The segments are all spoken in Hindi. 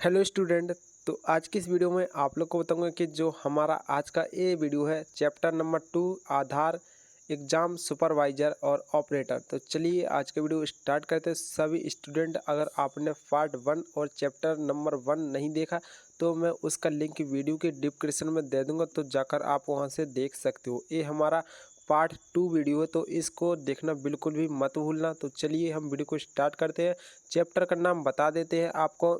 Hello student. तो आज की इस वीडियो में आप लोग को बताऊंगा कि जो हमारा आज का ये वीडियो है चैप्टर नंबर 2 आधार एग्जाम सुपरवाइजर और ऑपरेटर। तो चलिए आज का वीडियो स्टार्ट करते हैं। सभी स्टूडेंट अगर आपने पार्ट 1 और चैप्टर नंबर 1 नहीं देखा तो मैं उसका लिंक वीडियो के डिस्क्रिप्शन में दे दूंगा, तो जाकर आप वहां से देख सकते हो। ये हमारा पार्ट 2 वीडियो है, तो इसको देखना बिल्कुल भी मत भूलना। तो चलिए हम वीडियो को स्टार्ट करते हैं। चैप्टर का नाम बता देते हैं आपको।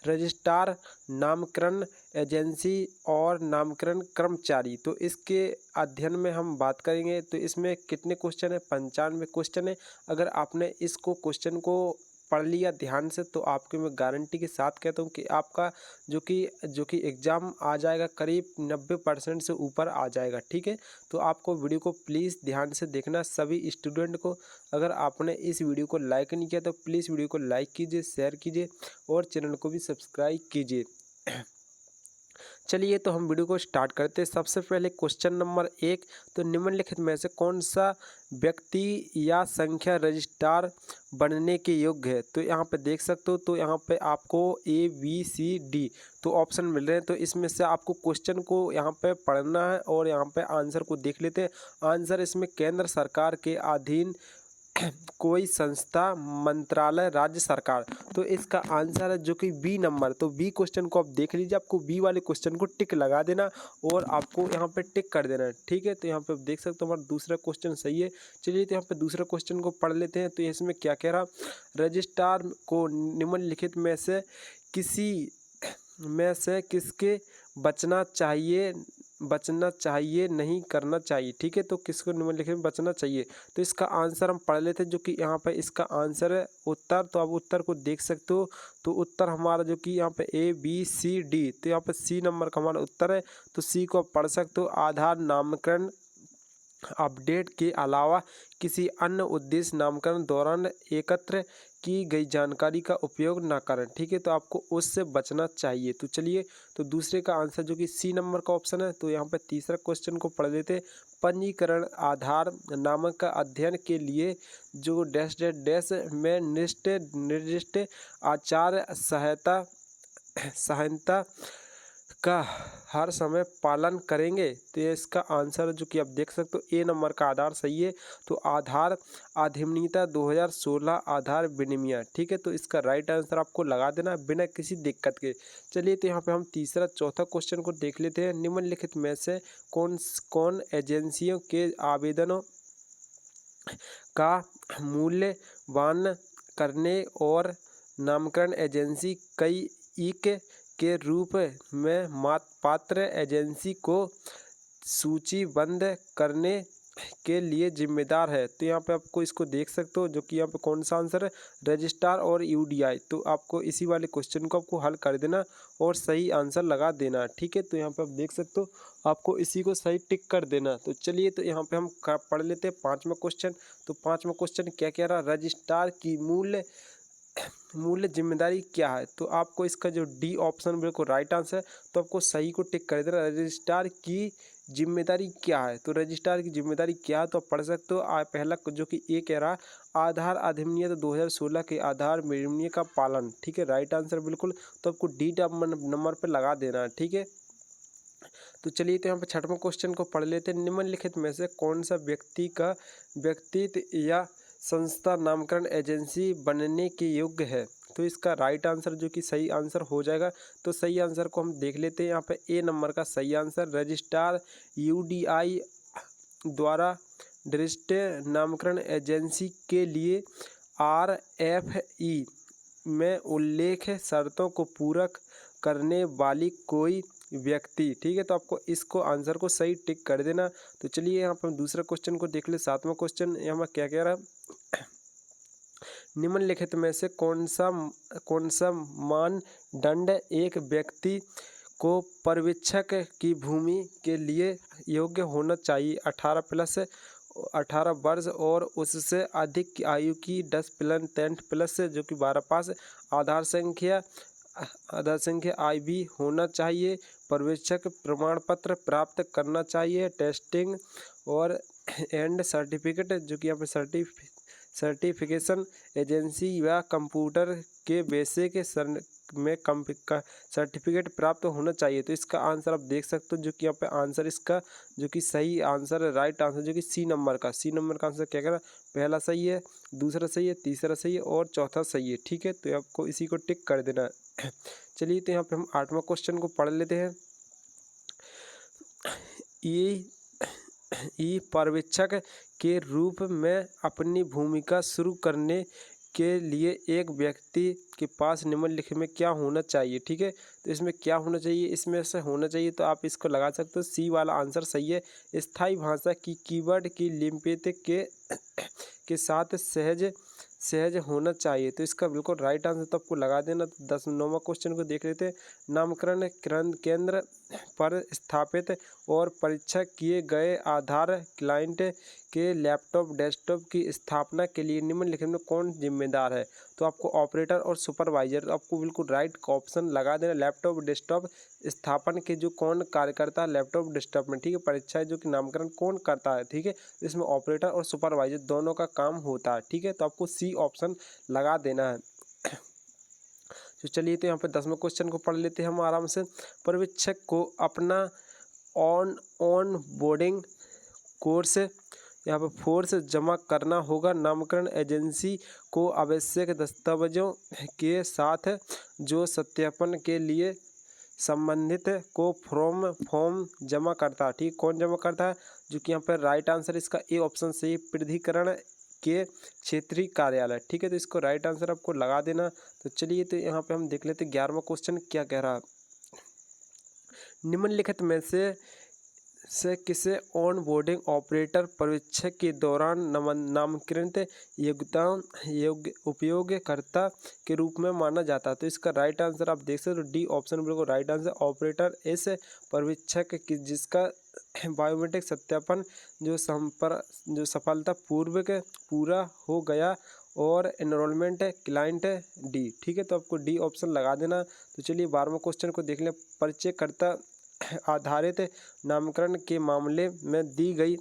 रजिस्ट्रार, नामकरण एजेंसी और नामकरण कर्मचारी। तो इसके अध्ययन में हम बात करेंगे। तो इसमें कितने क्वेश्चन है? 95 क्वेश्चन है। अगर आपने इसको क्वेश्चन को पढ़ लिया ध्यान से तो आपको मैं गारंटी के साथ कहता हूँ कि आपका जो कि एग्ज़ाम आ जाएगा करीब 90% से ऊपर आ जाएगा। ठीक है, तो आपको वीडियो को प्लीज़ ध्यान से देखना सभी स्टूडेंट को। अगर आपने इस वीडियो को लाइक नहीं किया तो प्लीज़ वीडियो को लाइक कीजिए, शेयर कीजिए और चैनल को भी सब्सक्राइब कीजिए। चलिए तो हम वीडियो को स्टार्ट करते हैं। सबसे पहले क्वेश्चन नंबर 1, तो निम्नलिखित में से कौन सा व्यक्ति या संख्या रजिस्ट्रार बनने के योग्य है? तो यहाँ पे देख सकते हो। तो यहाँ पे आपको ABCD तो ऑप्शन मिल रहे हैं। तो इसमें से आपको क्वेश्चन को यहाँ पे पढ़ना है और यहाँ पे आंसर को देख लेते हैं। आंसर इसमें केंद्र सरकार के अधीन कोई संस्था, मंत्रालय, राज्य सरकार। तो इसका आंसर है जो कि बी नंबर। तो बी क्वेश्चन को आप देख लीजिए। आपको बी वाले क्वेश्चन को टिक लगा देना और आपको यहाँ पे टिक कर देना है। ठीक है, तो यहाँ पे आप देख सकते हो हमारा दूसरा क्वेश्चन सही है। चलिए तो यहाँ पे दूसरे क्वेश्चन को पढ़ लेते हैं। तो इसमें क्या कह रहा, रजिस्ट्रार को निम्नलिखित में से किसके बचना चाहिए नहीं करना चाहिए? ठीक है, तो किसको निम्नलिखित में बचना चाहिए? तो इसका आंसर हम पढ़ लेते हैं जो कि यहाँ पे इसका आंसर है उत्तर। तो आप उत्तर को देख सकते हो। तो उत्तर हमारा जो कि यहाँ पे ABCD, तो यहाँ पे C नंबर का हमारा उत्तर है। तो C को आप पढ़ सकते हो। आधार नामकरण अपडेट के अलावा किसी अन्य उद्देश्य नामकरण दौरान एकत्र की गई जानकारी का उपयोग न करें। ठीक है, तो आपको उससे बचना चाहिए। तो चलिए तो दूसरे का आंसर जो कि C नंबर का ऑप्शन है। तो यहाँ पर तीसरा क्वेश्चन को पढ़ लेते। पंजीकरण आधार नामक का अध्ययन के लिए जो डैश डैश डैश में निर्दिष्ट आचार संहिता का हर समय पालन करेंगे? तो ये इसका आंसर जो कि आप देख सकते हो A नंबर का आधार सही है। तो आधार अधिनियम 2016 आधार विनिमय। ठीक है, तो इसका राइट आंसर आपको लगा देना बिना किसी दिक्कत के। चलिए तो यहाँ पे हम तीसरा चौथा क्वेश्चन को देख लेते हैं। निम्नलिखित में से कौन एजेंसियों के आवेदनों का मूल्यांकन करने और नामकरण एजेंसी कई एक के रूप में पात्र एजेंसी को सूचीबद्ध करने के लिए जिम्मेदार है? तो यहाँ पे आपको इसको देख सकते हो जो कि यहाँ पे कौन सा आंसर है, रजिस्ट्रार और UDI। तो आपको इसी वाले क्वेश्चन को आपको हल कर देना और सही आंसर लगा देना। ठीक है, तो यहाँ पे आप देख सकते हो आपको इसी को सही टिक कर देना। तो चलिए तो यहाँ पे हम पढ़ लेते हैं पाँचवा क्वेश्चन। तो पाँचवा क्वेश्चन क्या कह रहा, रजिस्ट्रार की मूल्य जिम्मेदारी क्या है? तो आपको इसका जो डी ऑप्शन बिल्कुल राइट आंसर है। तो आपको सही को टिक कर देना। रजिस्ट्रार की जिम्मेदारी क्या है? तो रजिस्ट्रार की जिम्मेदारी क्या है तो आप पढ़ सकते हो। पहला जो कि ए कह रहा, आधार अधिनियम 2016 के आधार विनिमय का पालन। ठीक है, राइट आंसर बिल्कुल। तो आपको डी नंबर पर लगा देना है। ठीक है, तो चलिए तो यहाँ पे छठवां क्वेश्चन को पढ़ लेते हैं। निम्नलिखित में से कौन सा व्यक्तित्व या संस्था नामकरण एजेंसी बनने के योग्य है? तो इसका राइट आंसर जो कि सही आंसर हो जाएगा। तो सही आंसर को हम देख लेते हैं। यहाँ पे A नंबर का सही आंसर, रजिस्ट्रार UDI द्वारा दृष्ट नामकरण एजेंसी के लिए RFE में उल्लेख शर्तों को पूरा करने वाली कोई व्यक्ति। ठीक है, तो आपको इसको आंसर को सही टिक कर देना। तो चलिए यहाँ पर दूसरा क्वेश्चन को देख ले। सातवां क्वेश्चन यहाँ पर क्या कह रहा है, निम्नलिखित में से कौन सा मानदंड एक व्यक्ति को पर्यवेक्षक की भूमि के लिए योग्य होना चाहिए? 18 वर्ष और उससे अधिक की आयु की 10 प्लस जो कि 12 पास, आधार संख्या IB होना चाहिए, पर्यवेक्षक प्रमाण पत्र प्राप्त करना चाहिए, टेस्टिंग और एंड सर्टिफिकेट जो कि यहाँ पे सर्टिफिकेशन एजेंसी या कंप्यूटर के बेसिक सर में सर्टिफिकेट प्राप्त होना चाहिए। तो इसका आंसर आप देख सकते हो, जो कि यहाँ पे आंसर इसका जो कि सही आंसर है, राइट आंसर जो कि सी नंबर का आंसर क्या कह रहा है, पहला सही है, दूसरा सही है, तीसरा सही है और चौथा सही है। ठीक है, तो आपको इसी को टिक कर देना है। चलिए, तो यहाँ पे हम 8वां क्वेश्चन को पढ़ लेते हैं। ई पर्यवेक्षक के रूप में अपनी भूमिका शुरू करने के लिए एक व्यक्ति के पास निम्नलिखित में क्या होना चाहिए। ठीक है, तो इसमें क्या होना चाहिए, इसमें से होना चाहिए, तो आप इसको लगा सकते हो, सी वाला आंसर सही है। स्थायी भाषा की कीवर्ड की लिपित के साथ सहज होना चाहिए। तो इसका बिल्कुल राइट आंसर तो आपको लगा देना। तो 9वां क्वेश्चन को देख लेते हैं। नामकरण केंद्र पर स्थापित और परीक्षा किए गए आधार क्लाइंट के लैपटॉप डेस्कटॉप की स्थापना के लिए निम्नलिखित में कौन जिम्मेदार है। तो आपको ऑपरेटर और सुपरवाइजर, तो आपको बिल्कुल राइट ऑप्शन लगा देना। लैपटॉप डेस्कटॉप स्थापन के जो कौन कार्य करता है लैपटॉप डेस्कटॉप में, ठीक है, परीक्षा जो कि नामकरण कौन करता है, ठीक है, इसमें ऑपरेटर और सुपरवाइजर दोनों का काम होता है। ठीक है, तो आपको सी ऑप्शन लगा देना है। तो चलिए, तो यहाँ पे 10वें क्वेश्चन को पढ़ लेते हैं हम आराम से। पर्यवेक्षक को अपना ऑन बोर्डिंग कोर्स यहाँ पर फोर्स जमा करना होगा। नामकरण एजेंसी को आवश्यक दस्तावेजों के साथ जो सत्यापन के लिए संबंधित को फॉर्म जमा करता है। ठीक, कौन जमा करता है, जो कि यहाँ पर राइट आंसर इसका ए ऑप्शन सही, प्राधिकरण के क्षेत्रीय कार्यालय। ठीक है, तो इसको राइट आंसर आपको लगा देना। तो चलिए, तो यहाँ पे हम देख लेते हैं 11वां क्वेश्चन क्या कह रहा है। निम्नलिखित में से किसे ऑन बोर्डिंग ऑपरेटर पर्यवेक्षक के दौरान नामांकित योग्य उपयोगकर्ता के रूप में माना जाता है। तो इसका राइट आंसर आप देख सकते हो, डी ऑप्शन बिल्कुल राइट आंसर। ऑपरेटर इस पर्यवेक्षक की जिसका बायोमेट्रिक सत्यापन जो सफलतापूर्वक पूरा हो गया और एनरोलमेंट क्लाइंट डी। ठीक है, तो आपको डी ऑप्शन लगा देना। तो चलिए, 12वां क्वेश्चन को देख लें। परिचयकर्ता आधारित नामकरण के मामले में दी गई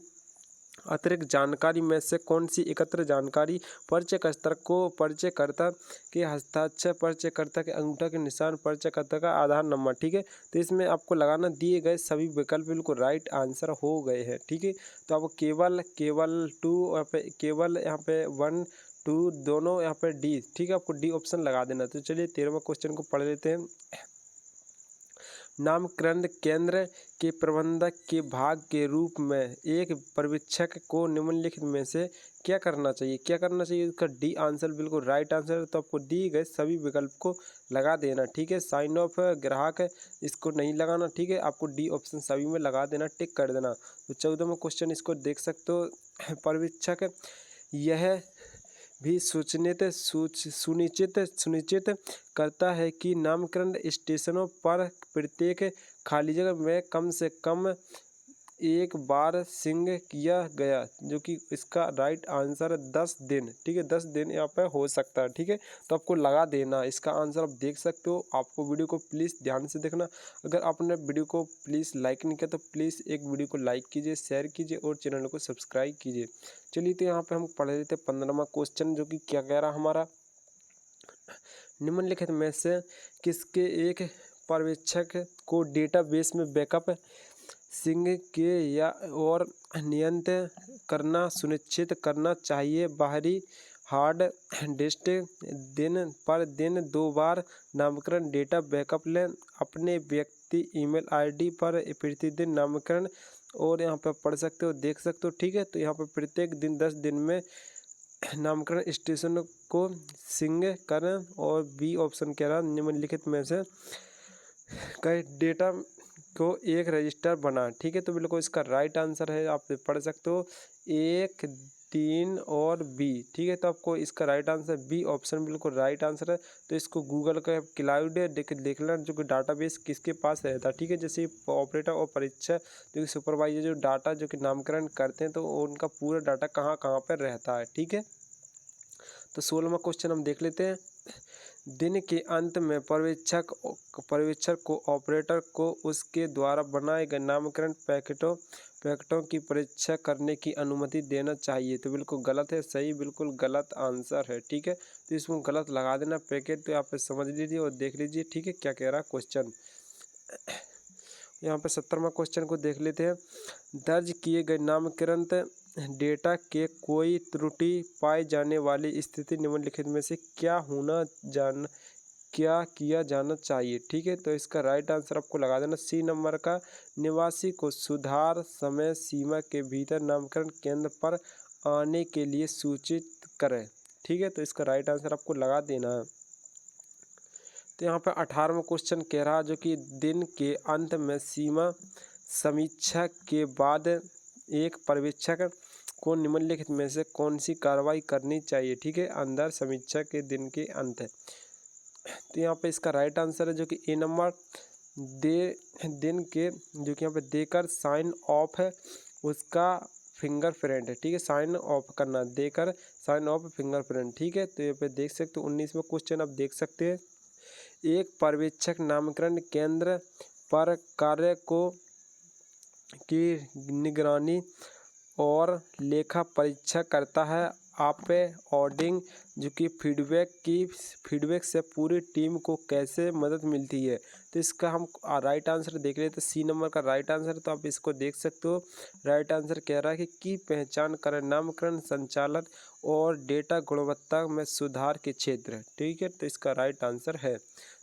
अतिरिक्त जानकारी में से कौन सी एकत्र जानकारी परिचयकर्ता के हस्ताक्षर, परिचयकर्ता के अंगूठा के निशान, परिचयकर्ता का आधार नंबर। ठीक है, तो इसमें आपको लगाना दिए गए सभी विकल्प बिल्कुल राइट आंसर हो गए हैं। ठीक है, तो आपको केवल 2 यहाँ पे, केवल यहाँ पे 1 2 दोनों यहाँ पे डी। ठीक है, आपको डी ऑप्शन लगा देना। तो चलिए, 13वां क्वेश्चन को पढ़ लेते हैं। नामकरण केंद्र के प्रबंधक के भाग के रूप में एक पर्यवेक्षक को निम्नलिखित में से क्या करना चाहिए, इसका डी आंसर बिल्कुल राइट आंसर। तो आपको दी गए सभी विकल्प को लगा देना। ठीक है, साइन ऑफ ग्राहक इसको नहीं लगाना। ठीक है, आपको डी ऑप्शन सभी में लगा देना, टिक कर देना। तो 14वां क्वेश्चन इसको देख सकते हो। पर्यवेक्षक यह भी सुनिश्चित करता है कि नामकरण स्टेशनों पर प्रत्येक खाली जगह में कम से कम एक बार सिंग किया गया, जो कि इसका राइट आंसर है 10 दिन। ठीक है, 10 दिन यहाँ पे हो सकता है। ठीक है, तो आपको लगा देना। इसका आंसर आप देख सकते हो। आपको वीडियो को प्लीज़ ध्यान से देखना। अगर आपने वीडियो को प्लीज़ लाइक नहीं किया तो प्लीज़ एक वीडियो को लाइक कीजिए, शेयर कीजिए और चैनल को सब्सक्राइब कीजिए। चलिए, तो यहाँ पर हम पढ़ लेते हैं 15वां क्वेश्चन, जो कि क्या कह रहा हमारा। निम्नलिखित में से किसके एक पर्यवेक्षक को डेटाबेस में बैकअप सिंह के या और नियंत्रण करना सुनिश्चित करना चाहिए। बाहरी हार्ड डिस्क दिन पर दिन 2 बार नामकरण डेटा बैकअप लें। अपने व्यक्ति ईमेल आईडी पर प्रतिदिन नामकरण, और यहाँ पर पढ़ सकते हो, देख सकते हो। ठीक है, तो यहाँ पर प्रत्येक दिन 10 दिन में नामकरण स्टेशन को सिंह करें। और बी ऑप्शन कह रहा निम्नलिखित में से कई डेटा को एक रजिस्टर बना। ठीक है, तो बिल्कुल इसका राइट आंसर है, आप पढ़ सकते हो 1 3 और बी। ठीक है, तो आपको इसका राइट आंसर बी ऑप्शन बिल्कुल राइट आंसर है। तो इसको गूगल का क्लाउड देख लेना, जो कि डाटाबेस किसके पास रहता है। ठीक है, जैसे ऑपरेटर और परीक्षा जो कि सुपरवाइजर जो डाटा जो कि नामकरण करते हैं, तो उनका पूरा डाटा कहाँ कहाँ पर रहता है। ठीक है, तो 16वां क्वेश्चन हम देख लेते हैं। दिन के अंत में पर्यवेक्षक को ऑपरेटर को उसके द्वारा बनाए गए नामकरण फैक्टों की परीक्षा करने की अनुमति देना चाहिए। तो बिल्कुल गलत है, सही बिल्कुल गलत आंसर है। ठीक है, तो इसमें गलत लगा देना पैकेट, तो यहाँ पे समझ लीजिए और देख लीजिए। ठीक है, क्या कह रहा है क्वेश्चन। यहाँ पे 70वां क्वेश्चन को देख लेते हैं। दर्ज किए गए नामकरण डेटा के कोई त्रुटि पाई जाने वाली स्थिति निम्नलिखित में से क्या किया जाना चाहिए। ठीक है, तो इसका राइट आंसर आपको लगा देना सी नंबर का, निवासी को सुधार समय सीमा के भीतर नामकरण केंद्र पर आने के लिए सूचित करें। ठीक है, तो इसका राइट आंसर आपको लगा देना है। तो यहाँ पर 18वां क्वेश्चन कह रहा है जो कि दिन के अंत में सीमा समीक्षा के बाद एक पर्यवेक्षक को निम्नलिखित में से कौन सी कार्रवाई करनी चाहिए। ठीक है, अंदर समीक्षा के दिन के अंत है। तो यहाँ पे इसका राइट आंसर है जो कि ए नंबर, दिन के जो कि यहाँ पे देकर साइन ऑफ है उसका फिंगरप्रिंट है। ठीक है, साइन ऑफ करना, देकर साइन ऑफ फिंगरप्रिंट। ठीक है, तो यहाँ पे देख सकते हो 19वां क्वेश्चन आप देख सकते हैं। एक पर्यवेक्षक नामकरण केंद्र पर कार्य की निगरानी और लेखा परीक्षा करता है। ऑडिंग जो कि फीडबैक से पूरी टीम को कैसे मदद मिलती है। तो इसका हम राइट आंसर देख लेते हैं, सी नंबर का राइट आंसर। तो आप इसको देख सकते हो, राइट आंसर कह रहा है कि पहचान करें नामकरण संचालन और डेटा गुणवत्ता में सुधार के क्षेत्र। ठीक है, तो इसका राइट आंसर है।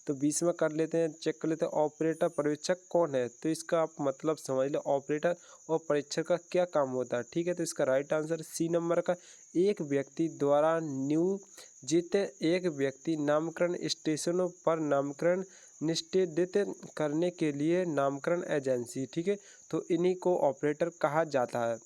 तो 20वां कर लेते हैं, चेक कर लेते हैं, ऑपरेटर पर्यवेक्षक कौन है। तो इसका आप मतलब समझ लो, ऑपरेटर और परीक्षक का क्या काम होता है। ठीक है, तो इसका राइट आंसर सी नंबर का, एक व्यक्ति द्वारा नियोजित एक व्यक्ति नामकरण स्टेशनों पर नामकरण निष्पादित करने के लिए नामकरण एजेंसी। ठीक है, तो इन्हीं को ऑपरेटर कहा जाता है।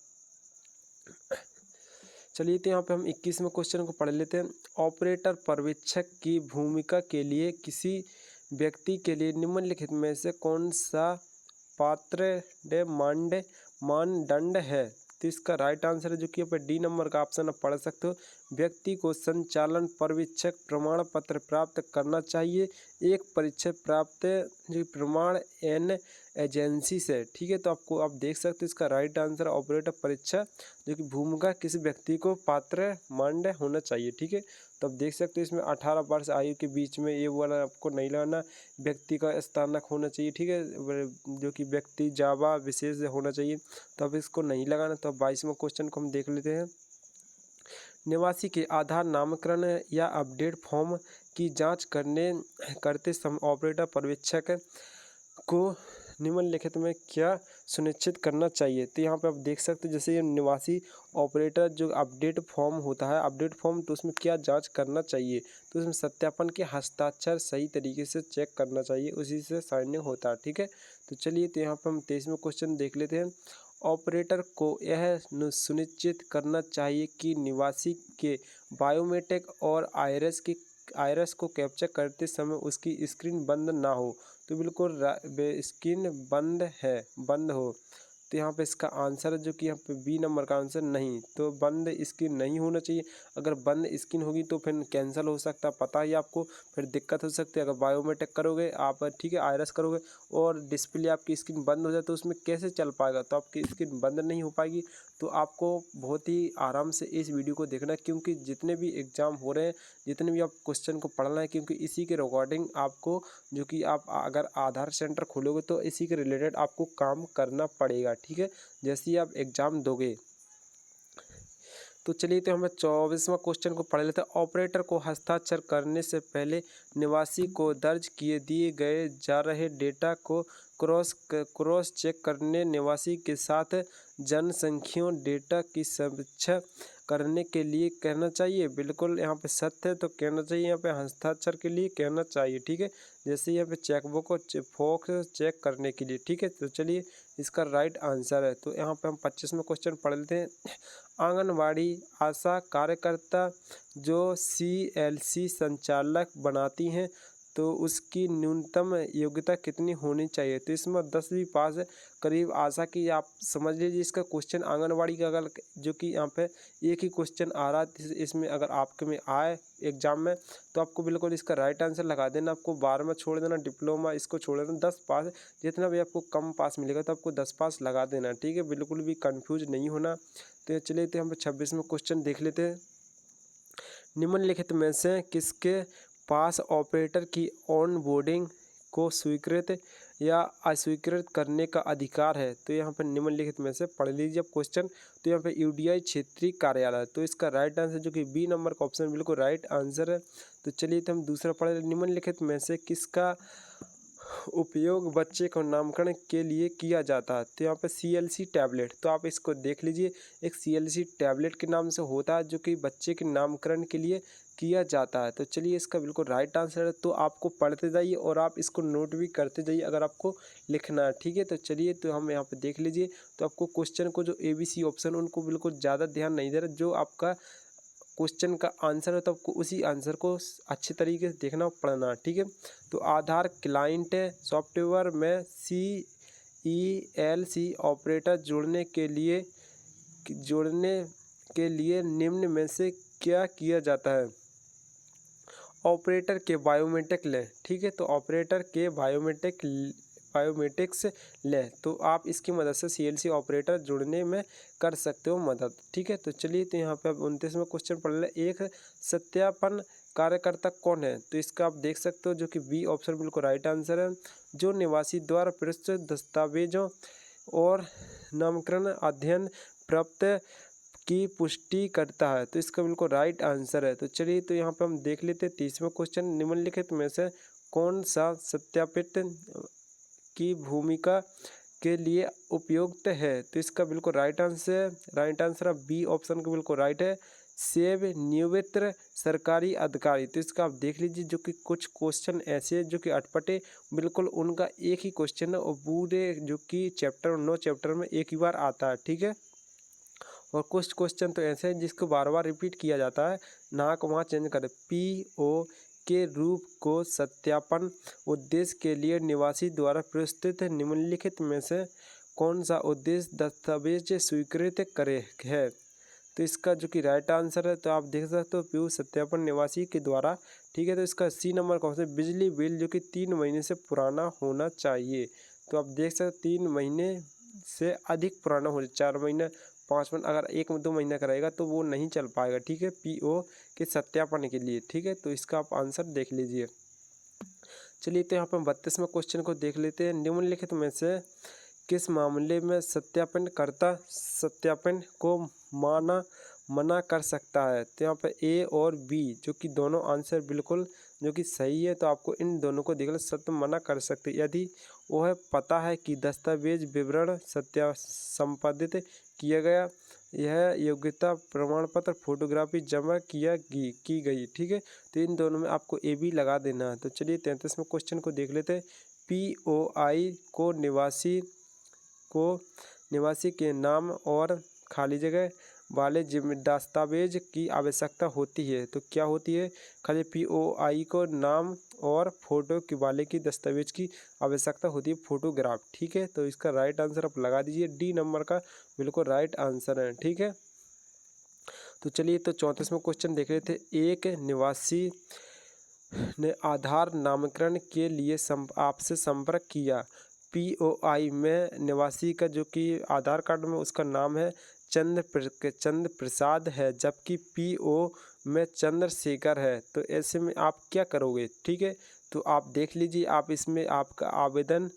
चलिए, तो यहाँ पे हम 21वें क्वेश्चन को पढ़ लेते हैं। ऑपरेटर पर्यवेक्षक की भूमिका के लिए किसी व्यक्ति के लिए निम्नलिखित में से कौन सा मानदंड है। तो इसका राइट आंसर है जो कि यहाँ पर डी नंबर का ऑप्शन आप पढ़ सकते हो। व्यक्ति को संचालन पर्यवेक्षक प्रमाण पत्र प्राप्त करना चाहिए, एक परीक्षा प्राप्त जो प्रमाण एन एजेंसी से। ठीक है, तो आपको आप देख सकते हो इसका राइट आंसर ऑपरेटर परीक्षा जो कि भूमिका किसी व्यक्ति को पात्र मान्य होना चाहिए। ठीक है, तो आप देख सकते हो इसमें 18 वर्ष आयु के बीच में ये वाला आपको नहीं लगाना, व्यक्ति का स्नातक होना चाहिए। ठीक है, जो कि व्यक्ति जावा विशेष होना चाहिए, तो अब इसको नहीं लगाना। तो अब 22वां क्वेश्चन को हम देख लेते हैं। निवासी के आधार नामकरण या अपडेट फॉर्म की जांच करते समय ऑपरेटर पर्यवेक्षक को निम्नलिखित में क्या सुनिश्चित करना चाहिए। तो यहाँ पे आप देख सकते हो, जैसे ये निवासी ऑपरेटर जो अपडेट फॉर्म होता है, अपडेट फॉर्म, तो उसमें क्या जांच करना चाहिए। तो उसमें सत्यापन के हस्ताक्षर सही तरीके से चेक करना चाहिए, उसी से साइन होता है। ठीक है, तो चलिए, तो यहाँ पर हम 23वां क्वेश्चन देख लेते हैं। ऑपरेटर को यह सुनिश्चित करना चाहिए कि निवासी के बायोमेट्रिक और आइरिस को कैप्चर करते समय उसकी स्क्रीन बंद ना हो। तो बिल्कुल स्क्रीन बंद हो। तो यहाँ पे इसका आंसर है जो कि यहाँ पे बी नंबर का आंसर नहीं, तो बंद स्क्रीन नहीं होना चाहिए। अगर बंद स्क्रीन होगी तो फिर कैंसिल हो सकता है, पता ही आपको, फिर दिक्कत हो सकती है। अगर बायोमेट्रिक करोगे आप, ठीक है, आइरिस करोगे और डिस्प्ले आपकी स्क्रीन बंद हो जाए तो उसमें कैसे चल पाएगा। तो आपकी स्क्रीन बंद नहीं हो पाएगी। तो आपको बहुत ही आराम से इस वीडियो को देखना है, क्योंकि जितने भी एग्ज़ाम हो रहे हैं, जितने भी आप क्वेश्चन को पढ़ना है, क्योंकि इसी के रिकॉर्डिंग आपको, जो कि आप अगर आधार सेंटर खोलोगे तो इसी के रिलेटेड आपको काम करना पड़ेगा। ठीक है, जैसे ही आप एग्ज़ाम दोगे। तो चलिए, तो हमें 24वां क्वेश्चन को पढ़ लेते हैं। ऑपरेटर को हस्ताक्षर करने से पहले निवासी को दर्ज दिए गए जा रहे डेटा को क्रॉस चेक करने, निवासी के साथ जनसंख्या डेटा की समीक्षा करने के लिए कहना चाहिए। बिल्कुल यहाँ पे सत्य है, तो कहना चाहिए, यहाँ पे हस्ताक्षर के लिए कहना चाहिए। ठीक है, जैसे यहाँ पे चेकबुक को फॉक्स चेक करने के लिए। ठीक है, तो चलिए, इसका राइट आंसर है। तो यहाँ पे हम 25वां क्वेश्चन पढ़ लेते हैं। आंगनवाड़ी आशा कार्यकर्ता जो CLC संचालक बनाती हैं, तो उसकी न्यूनतम योग्यता कितनी होनी चाहिए। तो इसमें 10वीं पास है करीब आशा की आप समझ लीजिए। इसका क्वेश्चन आंगनवाड़ी का अगर जो कि यहाँ पे एक ही क्वेश्चन आ रहा है इसमें अगर आपके में आए एग्जाम में तो आपको बिल्कुल इसका राइट आंसर लगा देना। आपको 12 में छोड़ देना, डिप्लोमा इसको छोड़ देना, 10 पास जितना भी आपको कम पास मिलेगा तो आपको 10 पास लगा देना, ठीक है। बिल्कुल भी कंफ्यूज नहीं होना। तो चलिए तो हम 26वें क्वेश्चन देख लेते हैं। निम्नलिखित में से किसके पास ऑपरेटर की ऑन बोर्डिंग को स्वीकृत या अस्वीकृत करने का अधिकार है। तो यहाँ पर निम्नलिखित में से पढ़ लीजिए अब क्वेश्चन। तो यहाँ पे यूडीआई क्षेत्रीय कार्यालय, तो इसका राइट आंसर जो कि बी नंबर का ऑप्शन बिल्कुल राइट आंसर है। तो चलिए तो हम दूसरा पढ़। निम्नलिखित में से किसका उपयोग बच्चे को नामकरण के लिए किया जाता है। तो यहाँ पे CLC टैबलेट, तो आप इसको देख लीजिए। एक CLC टैबलेट के नाम से होता है जो कि बच्चे के नामकरण के लिए किया जाता है। तो चलिए इसका बिल्कुल राइट आंसर है। तो आपको पढ़ते जाइए और आप इसको नोट भी करते जाइए अगर आपको लिखना है, ठीक है। तो चलिए तो हम यहाँ पे देख लीजिए। तो आपको क्वेश्चन को जो ABC ऑप्शन उनको बिल्कुल ज़्यादा ध्यान नहीं दे रहा, जो आपका क्वेश्चन का आंसर है तो आपको उसी आंसर को अच्छे तरीके से देखना और पढ़ना, ठीक है। तो आधार क्लाइंट सॉफ्टवेयर में CELC ऑपरेटर जोड़ने के लिए निम्न में से क्या किया जाता है। ऑपरेटर के बायोमेट्रिक लें, ठीक है। तो ऑपरेटर के बायोमेट्रिक्स लें, तो आप इसकी मदद से CLC ऑपरेटर जुड़ने में कर सकते हो मदद, ठीक है। तो चलिए तो यहाँ पे अब 29वां क्वेश्चन पढ़ लें। एक सत्यापन कार्यकर्ता कौन है। तो इसका आप देख सकते हो जो कि बी ऑप्शन बिल्कुल राइट आंसर है। जो निवासी द्वारा प्रस्तुत दस्तावेजों और नामकरण अध्ययन प्राप्त की पुष्टि करता है। तो इसका बिल्कुल राइट आंसर है। तो चलिए तो यहाँ पे हम देख लेते हैं 30वां क्वेश्चन। निम्नलिखित में से कौन सा सत्यापित की भूमिका के लिए उपयुक्त है। तो इसका बिल्कुल राइट आंसर बी ऑप्शन का बिल्कुल राइट है। सेव निवृत्त सरकारी अधिकारी, तो इसका आप देख लीजिए जो कि कुछ क्वेश्चन ऐसे हैं जो कि अटपटे बिल्कुल उनका एक ही क्वेश्चन है और पूरे जो कि चैप्टर 9 चैप्टर में एक ही बार आता है, ठीक है। और कुछ क्वेश्चन तो ऐसे हैं जिसको बार बार रिपीट किया जाता है, नाक वहाँ चेंज करें। PO के रूप को सत्यापन उद्देश्य के लिए निवासी द्वारा प्रस्तुत निम्नलिखित में से कौन सा उद्देश्य दस्तावेज स्वीकृत करे है। तो इसका जो कि राइट आंसर है, तो आप देख सकते हो PO सत्यापन निवासी के द्वारा, ठीक है। तो इसका C नंबर कौन सा, बिजली बिल जो कि 3 महीने से पुराना होना चाहिए। तो आप देख सकते 3 महीने से अधिक पुराना हो, 4 महीने 5 महीने, अगर 1-2 महीने का रहेगा तो वो नहीं चल पाएगा, ठीक है, PO के सत्यापन के लिए, ठीक है। तो इसका आप आंसर देख लीजिए। चलिए तो यहाँ पर 32वें क्वेश्चन को देख लेते हैं। निम्नलिखित में से किस मामले में सत्यापनकर्ता सत्यापन को मना कर सकता है। तो यहाँ पर A और B जो कि दोनों आंसर बिल्कुल जो कि सही है। तो आपको इन दोनों को देखना, सत्य मना कर सकते यदि वह पता है कि दस्तावेज विवरण संपादित किया गया, यह योग्यता प्रमाण पत्र फोटोग्राफी जमा की गई, ठीक है। तो इन दोनों में आपको AB लगा देना है। तो चलिए 33वें क्वेश्चन को देख लेते हैं। POI को निवासी के नाम और खाली जगह वाले दस्तावेज की आवश्यकता होती है। तो क्या होती है, खाली POI को नाम और फोटो के वाले की दस्तावेज की आवश्यकता होती है, फोटोग्राफ, ठीक है। तो इसका राइट आंसर आप लगा दीजिए, D नंबर का बिल्कुल राइट आंसर है, ठीक है। तो चलिए तो 34वां क्वेश्चन देख रहे थे। एक निवासी ने आधार नामकरण के लिए आपसे संपर्क किया। POI में निवासी का जो कि आधार कार्ड में उसका नाम है चंद्र प्रसाद है, जबकि PO में चंद्रशेखर है। तो ऐसे में आप क्या करोगे, ठीक है। तो आप देख लीजिए, आप इसमें आपका आवेदन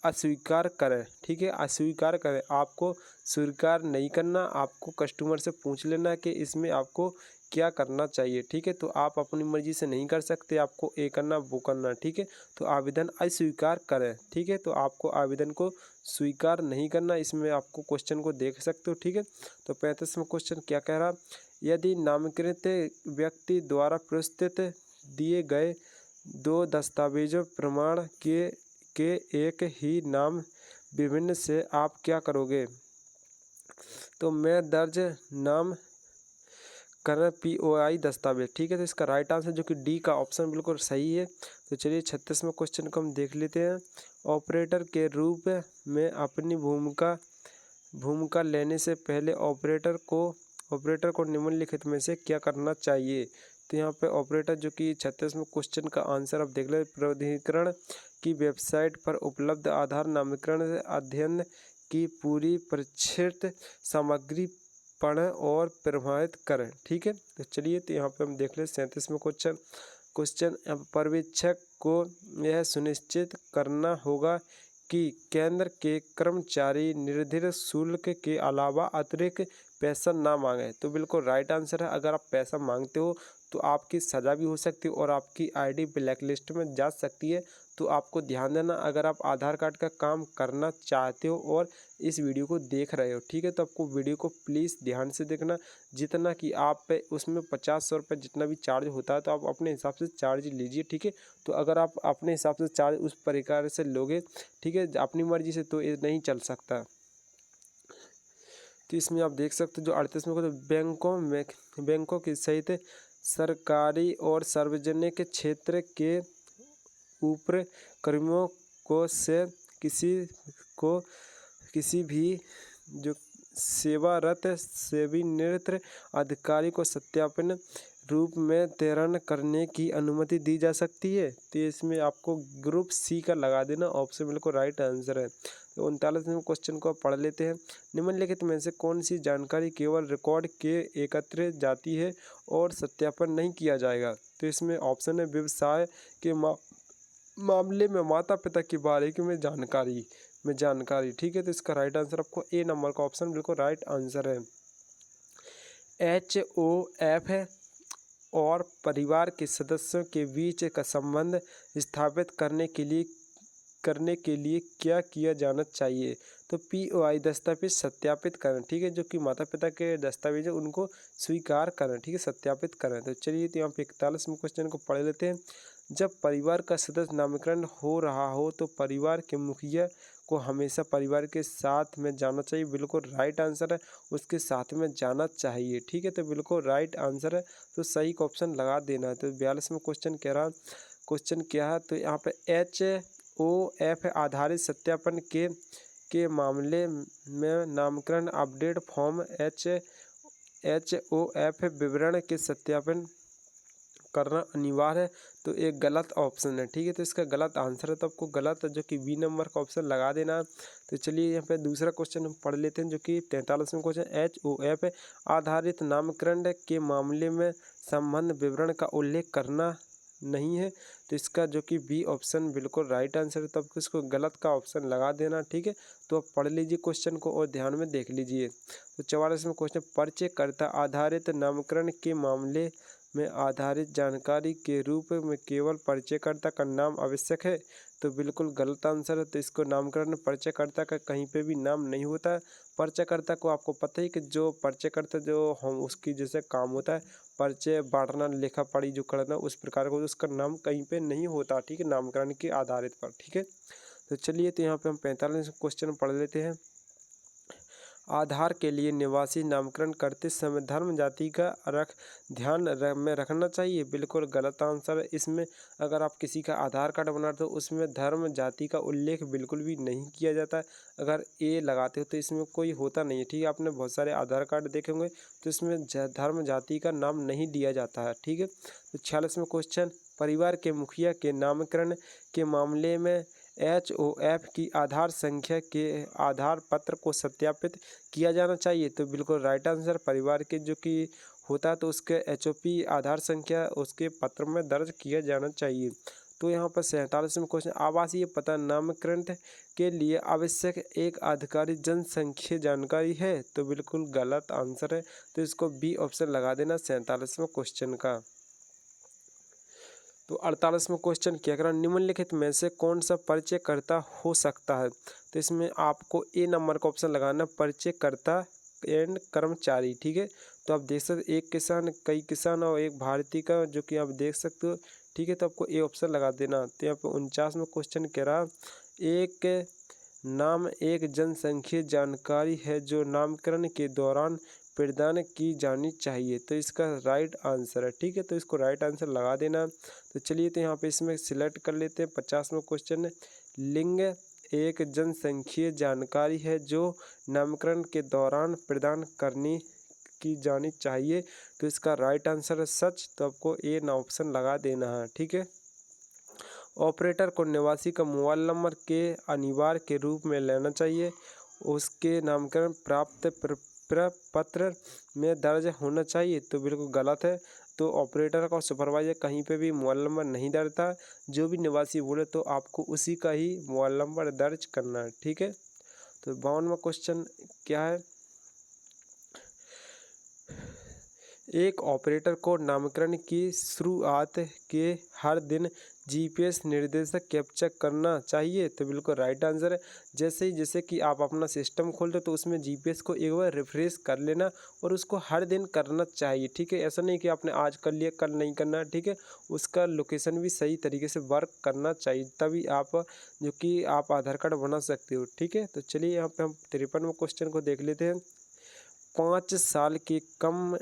अस्वीकार करें, ठीक है, अस्वीकार करें। आपको स्वीकार नहीं करना, आपको कस्टमर से पूछ लेना कि इसमें आपको क्या करना चाहिए, ठीक है। तो आप अपनी मर्जी से नहीं कर सकते, आपको ये करना वो करना, ठीक है। तो आवेदन अस्वीकार करें, ठीक है। तो आपको आवेदन को स्वीकार नहीं करना, इसमें आपको क्वेश्चन को देख सकते हो, ठीक है। तो 35वां क्वेश्चन क्या कह रहा, यदि नामकृत व्यक्ति द्वारा प्रस्तुत दिए गए 2 दस्तावेजों प्रमाण के एक ही नाम विभिन्न से आप क्या करोगे। तो मैं दर्ज नाम करें POI दस्तावेज। ठीक है, तो इसका राइट आंसर जो कि डी का ऑप्शन बिल्कुल सही है। तो चलिए 36वें क्वेश्चन को हम देख लेते हैं। ऑपरेटर के रूप में अपनी भूमिका लेने से पहले ऑपरेटर को निम्नलिखित में से क्या करना चाहिए। तो यहाँ पे ऑपरेटर जो कि 36वें क्वेश्चन का आंसर आप देख ले, प्राधिकरण की वेबसाइट पर उपलब्ध आधार नामकरण अध्ययन की पूरी परिष्कृत सामग्री पढ़ें और प्रभावित करें। ठीक है, तो चलिए तो यहाँ पे हम देख ले 37वें क्वेश्चन पर्यवेक्षक को यह सुनिश्चित करना होगा कि केंद्र के कर्मचारी निर्धारित शुल्क के अलावा अतिरिक्त पैसा ना मांगे। तो बिल्कुल राइट आंसर है। अगर आप पैसा मांगते हो तो आपकी सज़ा भी हो सकती है और आपकी आईडी ब्लैक लिस्ट में जा सकती है। तो आपको ध्यान देना, अगर आप आधार कार्ड का काम करना चाहते हो और इस वीडियो को देख रहे हो, ठीक है, तो आपको वीडियो को प्लीज़ ध्यान से देखना। जितना कि आप पे उसमें 50-100 रुपये जितना भी चार्ज होता है तो आप अपने हिसाब से चार्ज लीजिए। ठीक है, तो अगर आप अपने हिसाब से चार्ज उस प्रकार से लोगे, ठीक है, अपनी मर्जी से, तो ये नहीं चल सकता। तो इसमें आप देख सकते हो जो 38वें को बैंकों की सहित सरकारी और सार्वजनिक क्षेत्र के ऊपर कर्मियों को से किसी भी जो सेवानिवृत्त अधिकारी को सत्यापन रूप में तैयार करने की अनुमति दी जा सकती है। तो इसमें आपको ग्रुप सी का लगा देना, ऑप्शन बिल्कुल राइट आंसर है। तो 39वें क्वेश्चन को आप पढ़ लेते हैं। निम्नलिखित में से कौन सी जानकारी केवल रिकॉर्ड के एकत्र जाती है और सत्यापन नहीं किया जाएगा। तो इसमें ऑप्शन है व्यवसाय के मामले में माता पिता के बारे में जानकारी। ठीक है, तो इसका राइट आंसर आपको ए नंबर का ऑप्शन बिल्कुल राइट आंसर है। HOF है और परिवार के सदस्यों के बीच का संबंध स्थापित करने के लिए क्या किया जाना चाहिए। तो POI दस्तावेज सत्यापित करें। ठीक है, जो कि माता पिता के दस्तावेज है उनको स्वीकार करें। ठीक है, सत्यापित करें। तो चलिए तो यहाँ पे 41वें क्वेश्चन को पढ़ लेते हैं। जब परिवार का सदस्य नामकरण हो रहा हो तो परिवार के मुखिया को हमेशा परिवार के साथ में जाना चाहिए। बिल्कुल राइट आंसर है, उसके साथ में जाना चाहिए। ठीक है, तो बिल्कुल राइट आंसर है, तो सही का ऑप्शन लगा देना है। तो 42वां क्वेश्चन क्या है, तो यहाँ पे HOF आधारित सत्यापन के मामले में नामकरण अपडेट फॉर्म HOF विवरण के सत्यापन करना अनिवार्य है। तो एक गलत ऑप्शन है। ठीक है, तो इसका गलत आंसर है, तो आपको गलत जो कि बी नंबर का ऑप्शन लगा देना। तो चलिए यहाँ पे दूसरा क्वेश्चन हम पढ़ लेते हैं, जो कि 43वां क्वेश्चन HOF आधारित नामकरण के मामले में संबंध विवरण का उल्लेख करना नहीं है। तो इसका जो कि बी ऑप्शन बिल्कुल राइट आंसर है, तो आपको इसको गलत का ऑप्शन लगा देना। ठीक है, तो आप पढ़ लीजिए क्वेश्चन को और ध्यान में देख लीजिए। तो 44वां क्वेश्चन परिचयकर्ता आधारित नामकरण के मामले में आधारित जानकारी के रूप में केवल परिचयकर्ता का नाम आवश्यक है। तो बिल्कुल गलत आंसर है। तो इसको नामकरण में परिचयकर्ता का कहीं पे भी नाम नहीं होता है। परिचयकर्ता को आपको पता ही कि जो परिचयकर्ता जो हम उसकी जैसे काम होता है, परिचय बांटना, लेखा पढ़ी जो करना, उस प्रकार को उसका नाम कहीं पे नहीं होता। ठीक है, नामकरण के आधारित पर। ठीक है, तो चलिए तो यहाँ पे हम 45 क्वेश्चन पढ़ लेते हैं। आधार के लिए निवासी नामकरण करते समय धर्म जाति का ध्यान में रखना चाहिए। बिल्कुल गलत आंसर है। इसमें अगर आप किसी का आधार कार्ड बनाते हो उसमें धर्म जाति का उल्लेख बिल्कुल भी नहीं किया जाता है। अगर ए लगाते हो तो इसमें कोई होता नहीं है। ठीक है, आपने बहुत सारे आधार कार्ड देखे होंगे तो इसमें धर्म जाति का नाम नहीं दिया जाता है। ठीक है, तो 46वां क्वेश्चन परिवार के मुखिया के नामकरण के मामले में HOF की आधार संख्या के आधार पत्र को सत्यापित किया जाना चाहिए। तो बिल्कुल राइट आंसर परिवार के जो कि होता है तो उसके HOP आधार संख्या उसके पत्र में दर्ज किया जाना चाहिए। तो यहाँ पर 47वां क्वेश्चन आवासीय पता नामकरण के लिए आवश्यक एक आधिकारिक जनसंख्या जानकारी है। तो बिल्कुल गलत आंसर है, तो इसको बी ऑप्शन लगा देना 47वां क्वेश्चन का। तो 48वां क्वेश्चन क्या करा, निम्नलिखित में से कौन सा परिचयकर्ता हो सकता है। तो इसमें आपको ए नंबर का ऑप्शन लगाना, परिचयकर्ता एंड कर्मचारी। ठीक है, तो आप देख सकते एक किसान, कई किसान और एक भारतीय का जो कि आप देख सकते हो। ठीक है, तो आपको ए ऑप्शन लगा देना। तो यहाँ पे 49वां क्वेश्चन कह रहा, एक नाम एक जनसंख्या जानकारी है जो नामकरण के दौरान प्रदान की जानी चाहिए। तो इसका राइट आंसर है, ठीक है। तो इसको राइट आंसर लगा देना। तो चलिए तो यहाँ पे इसमें सिलेक्ट कर लेते हैं 50वां क्वेश्चन। लिंग एक जनसांख्यिकीय जानकारी है जो नामकरण के दौरान प्रदान करनी की जानी चाहिए। तो इसका राइट आंसर है सच। तो आपको ए ना ऑप्शन लगा देना है, ठीक है। ऑपरेटर को निवासी का मोबाइल नंबर के अनिवार्य के रूप में लेना चाहिए। उसके नामकरण प्राप्त प्रपत्र में दर्ज होना चाहिए। तो बिल्कुल गलत है। तो ऑपरेटर का और सुपरवाइजर कहीं पे भी मोबाइल नंबर नहीं दर्जता। जो भी निवासी बोले तो आपको उसी का ही मोबाइल नंबर दर्ज करना है, ठीक है। तो 52वां क्वेश्चन क्या है। एक ऑपरेटर को नामकरण की शुरुआत के हर दिन जीपीएस निर्देशक कैप्चर करना चाहिए। तो बिल्कुल राइट आंसर है। जैसे कि आप अपना सिस्टम खोलते तो उसमें जीपीएस को एक बार रिफ्रेश कर लेना और उसको हर दिन करना चाहिए, ठीक है। ऐसा नहीं कि आपने आज कर लिया कल नहीं करना, ठीक है। उसका लोकेशन भी सही तरीके से वर्क करना चाहिए, तभी आप जो कि आप आधार कार्ड बना सकते हो, ठीक है। तो चलिए यहाँ पे हम 53वें क्वेश्चन को देख लेते हैं। 5 साल के कम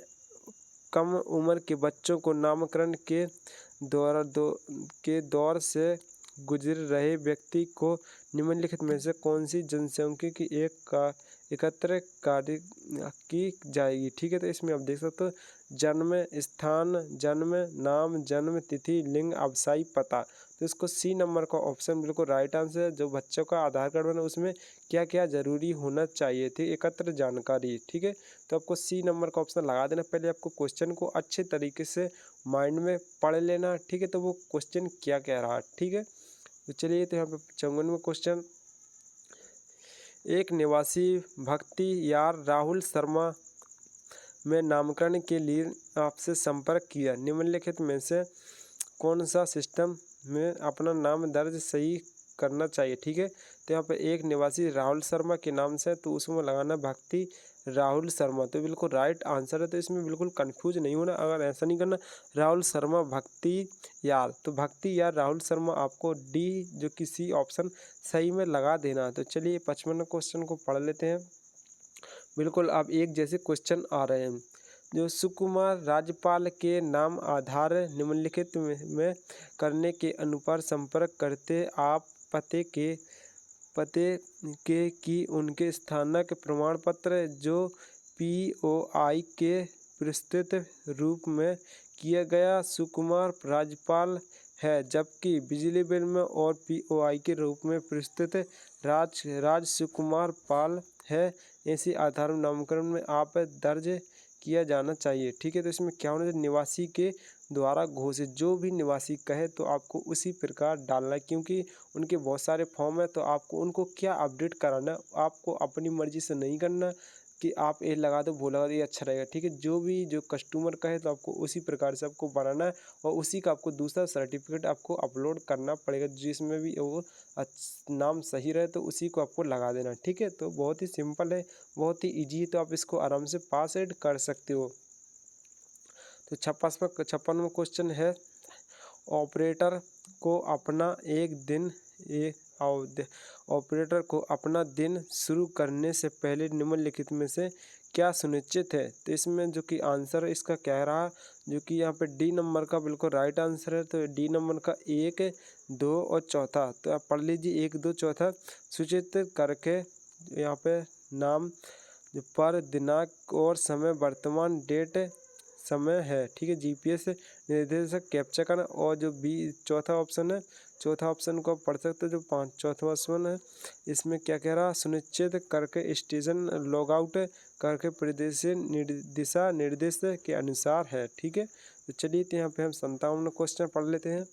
उम्र के बच्चों को नामकरण के दौर से गुजर रहे व्यक्ति को निम्नलिखित में से कौन सी जनसांख्यिकी की एकत्र कार्य की जाएगी, ठीक है। तो इसमें आप देख सकते हो जन्म स्थान, जन्म नाम, जन्म तिथि, लिंग, अवसाई, पता। तो इसको सी नंबर का ऑप्शन बिल्कुल राइट आंसर है। जो बच्चों का आधार कार्ड बना उसमें क्या क्या जरूरी होना चाहिए थी एकत्र जानकारी, ठीक है। तो आपको सी नंबर का ऑप्शन लगा देना। पहले आपको क्वेश्चन को अच्छे तरीके से माइंड में पढ़ लेना, ठीक है। तो वो क्वेश्चन क्या कह रहा है, ठीक है। तो चलिए तो यहाँ पे 54वां क्वेश्चन। एक निवासी भक्ति यार राहुल शर्मा में नामकरण के लिए आपसे संपर्क किया। निम्नलिखित में से कौन सा सिस्टम में अपना नाम दर्ज सही करना चाहिए, ठीक है। तो यहाँ पे एक निवासी राहुल शर्मा के नाम से, तो उसमें लगाना भक्ति राहुल शर्मा। तो बिल्कुल राइट आंसर है। तो इसमें बिल्कुल कंफ्यूज नहीं होना। अगर ऐसा नहीं करना राहुल शर्मा भक्ति यार, तो भक्ति यार राहुल शर्मा आपको डी जो किसी ऑप्शन सही में लगा देना। तो चलिए 55वें क्वेश्चन को पढ़ लेते हैं। बिल्कुल अब एक जैसे क्वेश्चन आ रहे हैं। जो सुकुमार राज्यपाल के नाम आधार निम्नलिखित में करने के अनुसार संपर्क करते आप पते के कि उनके स्थानक प्रमाण पत्र जो पीओआई के प्रस्तुत रूप में किया गया सुकुमार राज्यपाल है, जबकि बिजली बिल में और पीओआई के रूप में प्रस्तुत राज सुकुमार पाल है। ऐसे आधार नामकरण में आप दर्ज किया जाना चाहिए, ठीक है। तो इसमें क्या होना चाहिए, निवासी के द्वारा घोषित, जो भी निवासी कहे तो आपको उसी प्रकार डालना है, क्योंकि उनके बहुत सारे फॉर्म है। तो आपको उनको क्या अपडेट कराना, आपको अपनी मर्जी से नहीं करना कि आप ये लगा दो वो लगा दो, ये अच्छा रहेगा, ठीक है। जो कस्टमर कहे तो आपको उसी प्रकार से आपको बनाना है और उसी का आपको दूसरा सर्टिफिकेट आपको अपलोड करना पड़ेगा, जिसमें भी वो नाम सही रहे तो उसी को आपको लगा देना, ठीक है। तो बहुत ही सिंपल है, बहुत ही ईजी है। तो आप इसको आराम से पास ऐड कर सकते हो। तो 56वां क्वेश्चन है। ऑपरेटर को अपना ऑपरेटर को अपना दिन शुरू करने से पहले निम्नलिखित में से क्या सुनिश्चित है। तो इसमें जो कि आंसर है इसका कह रहा है, जो कि यहाँ पे डी नंबर का बिल्कुल राइट आंसर है। तो डी नंबर का 1, 2 और चौथा, तो आप पढ़ लीजिए 1, 2, चौथा सूचित करके यहाँ पे नाम पर दिनांक और समय वर्तमान डेट समय है, ठीक है। जीपीएस निर्देशक कैप्चर करना। और जो बी चौथा ऑप्शन है, चौथा ऑप्शन को पढ़ सकते हो। जो चौथा ऑप्शन है इसमें क्या कह रहा, सुनिश्चित करके स्टेशन लॉग आउट करके दिशा निर्देश के अनुसार है, ठीक है। तो चलिए तो यहाँ पे हम 57वां क्वेश्चन पढ़ लेते हैं।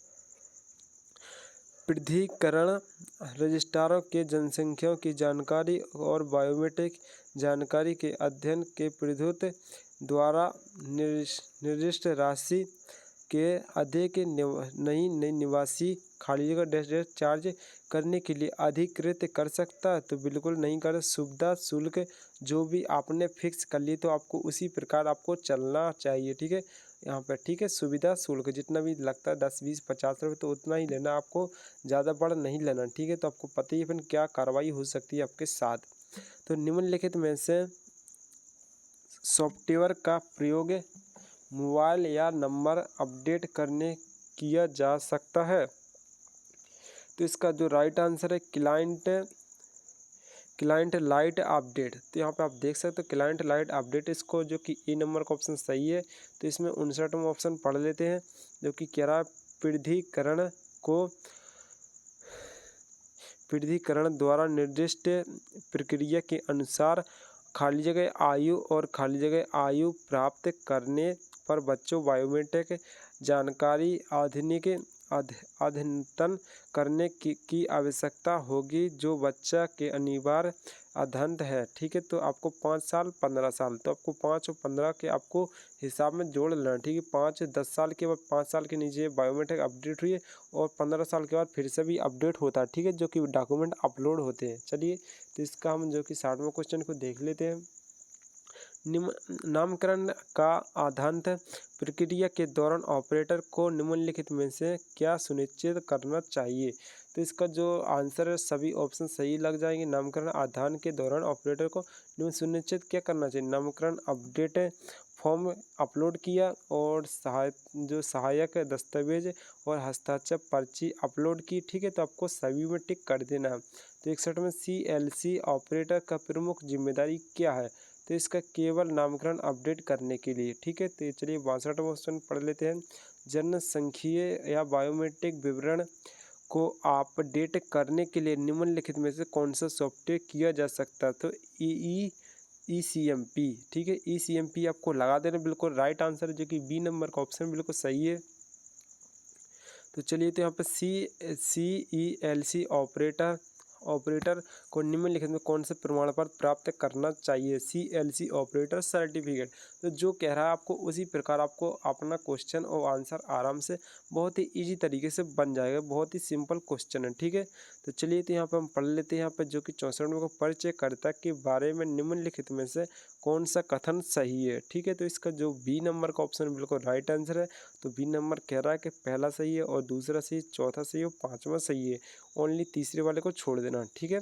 प्राधिकरण रजिस्ट्रारों के जनसंख्या की जानकारी और बायोमेट्रिक जानकारी के अध्ययन के प्रद्योत द्वारा निर्दिष्ट राशि के अधिक नई निवासी खाली जगह डैश चार्ज करने के लिए अधिकृत कर सकता है। तो बिल्कुल नहीं कर। सुविधा शुल्क जो भी आपने फिक्स कर ली तो आपको उसी प्रकार आपको चलना चाहिए, ठीक है। यहाँ पर ठीक है, सुविधा शुल्क जितना भी लगता है 10, 20, 50 रुपये तो उतना ही लेना, आपको ज़्यादा बड़ा नहीं लेना, ठीक है। तो आपको पता ही है फिर क्या कार्रवाई हो सकती है आपके साथ। तो निम्नलिखित में से सॉफ्टवेयर का प्रयोग मोबाइल या नंबर अपडेट करने किया जा सकता है? तो इसका जो राइट आंसर है क्लाइंट लाइट अपडेट। तो यहाँ पे आप देख सकते हो क्लाइंट लाइट अपडेट, इसको जो कि ए नंबर का ऑप्शन सही है। तो इसमें 59वां ऑप्शन पढ़ लेते हैं, जो कि कह रहा है प्रविधिकरण द्वारा निर्दिष्ट प्रक्रिया के अनुसार खाली जगह आयु और खाली जगह आयु प्राप्त करने पर बच्चों बायोमेट्रिक जानकारी अद्यतन करने की आवश्यकता होगी, जो बच्चा के अनिवार्य अध्ययन है। ठीक है, तो आपको 5 साल 15 साल, तो आपको 5 और 15 के आपको हिसाब में जोड़ लेना। ठीक है, 5-10 साल के बाद 5 साल के नीचे बायोमेट्रिक अपडेट हुई है और 15 साल के बाद फिर से भी अपडेट होता है। ठीक है, जो कि डॉक्यूमेंट अपलोड होते हैं। चलिए, तो इसका हम जो कि 60वां क्वेश्चन को देख लेते हैं। नामकरण का आधांत प्रक्रिया के दौरान ऑपरेटर को निम्नलिखित में से क्या सुनिश्चित करना चाहिए? तो इसका जो आंसर है सभी ऑप्शन सही लग जाएंगे। नामकरण आधान के दौरान ऑपरेटर को सुनिश्चित क्या करना चाहिए? नामकरण अपडेट फॉर्म अपलोड किया और सहायक दस्तावेज और हस्ताक्षर पर्ची अपलोड की। ठीक है, तो आपको सभी में टिक कर देना है। तो 61 में CLC ऑपरेटर का प्रमुख जिम्मेदारी क्या है? तो इसका केवल नामकरण अपडेट करने के लिए। ठीक है, तो चलिए 62वां क्वेश्चन पढ़ लेते हैं। जनसांख्यिकीय या बायोमेट्रिक विवरण को अपडेट करने के लिए निम्नलिखित में से कौन सा सॉफ्टवेयर किया जा सकता है? तो ECMP। ठीक है, ECMP आपको लगा देना बिल्कुल राइट आंसर, जो कि बी नंबर का ऑप्शन बिल्कुल सही है। तो चलिए, तो यहाँ पे CELC ऑपरेटर को निम्नलिखित में कौन से प्रमाण पत्र प्राप्त करना चाहिए? CLC operator certificate. तो जो कह रहा है आपको उसी प्रकार आपको अपना क्वेश्चन और आंसर आराम से बहुत ही इजी तरीके से बन जाएगा। बहुत ही सिंपल क्वेश्चन है। ठीक है, तो चलिए, तो यहाँ पे हम पढ़ लेते हैं। यहाँ पे जो कि 64 को परिचयकर्ता के बारे में निम्नलिखित में से कौन सा कथन सही है? ठीक है, तो इसका जो बी नंबर का ऑप्शन बिल्कुल राइट आंसर है। तो बी नंबर कह रहा है कि पहला सही है और दूसरा सही, चौथा सही और 5वां सही है। ओनली तीसरे वाले को छोड़ देना। ठीक है,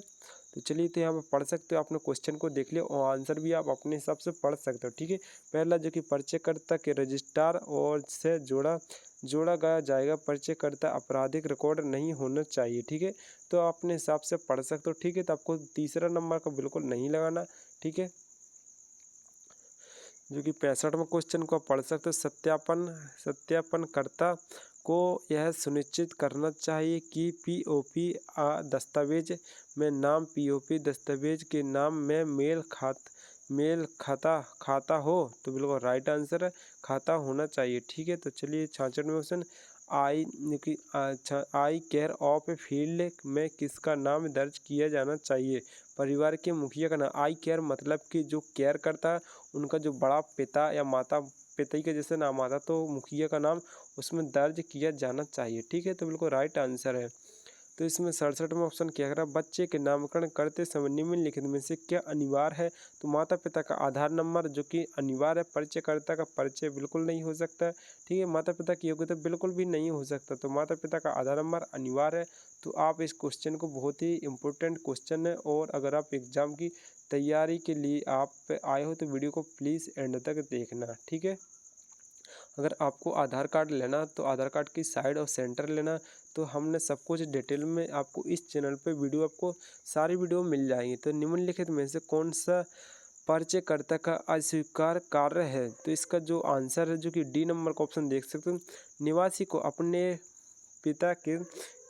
तो चलिए, तो यहाँ पे पढ़ सकते हो। आपने क्वेश्चन को देख लिया और आंसर भी आप अपने हिसाब से पढ़ सकते हो। ठीक है, पहला जो कि परिचयकर्ता के रजिस्ट्रार और से जोड़ा गया जाएगा। परिचयकर्ता आपराधिक रिकॉर्ड नहीं होना चाहिए। ठीक है, तो आप अपने हिसाब से पढ़ सकते हो। ठीक है, तो आपको तीसरा नंबर का बिल्कुल नहीं लगाना। ठीक है, जो कि 65वां क्वेश्चन को आप पढ़ सकते हो। सत्यापनकर्ता को यह सुनिश्चित करना चाहिए कि POP दस्तावेज में नाम POP दस्तावेज के नाम में मेल खाता हो। तो बिल्कुल राइट आंसर है, खाता होना चाहिए। ठीक है, तो चलिए 66वां question. I care of field में किसका नाम दर्ज किया जाना चाहिए? परिवार के मुखिया का नाम। आई केयर मतलब कि जो केयर करता है उनका जो बड़ा पिता या माता पिता के जैसे नाम आता, तो मुखिया का नाम उसमें दर्ज किया जाना चाहिए। ठीक है, तो बिल्कुल राइट आंसर है। तो इसमें 67वां ऑप्शन क्या कह रहा है? बच्चे के नामकरण करते समय निम्नलिखित में से क्या अनिवार्य है? तो माता पिता का आधार नंबर जो कि अनिवार्य है। परिचयकर्ता का परिचय बिल्कुल नहीं हो सकता है। ठीक है, माता पिता की योग्यता बिल्कुल भी नहीं हो सकता, तो माता पिता का आधार नंबर अनिवार्य है। तो आप इस क्वेश्चन को, बहुत ही इंपॉर्टेंट क्वेश्चन है, और अगर आप एग्जाम की तैयारी के लिए आप आए हो तो वीडियो को प्लीज़ एंड तक देखना। ठीक है, अगर आपको आधार कार्ड लेना तो आधार कार्ड की साइड और सेंटर लेना। तो हमने सब कुछ डिटेल में आपको इस चैनल पे वीडियो, आपको सारी वीडियो मिल जाएंगी। तो निम्नलिखित में से कौन सा परिचयकर्ता का अस्वीकार कार्य है? तो इसका जो आंसर है, जो कि डी नंबर का ऑप्शन देख सकते हो, निवासी को अपने पिता के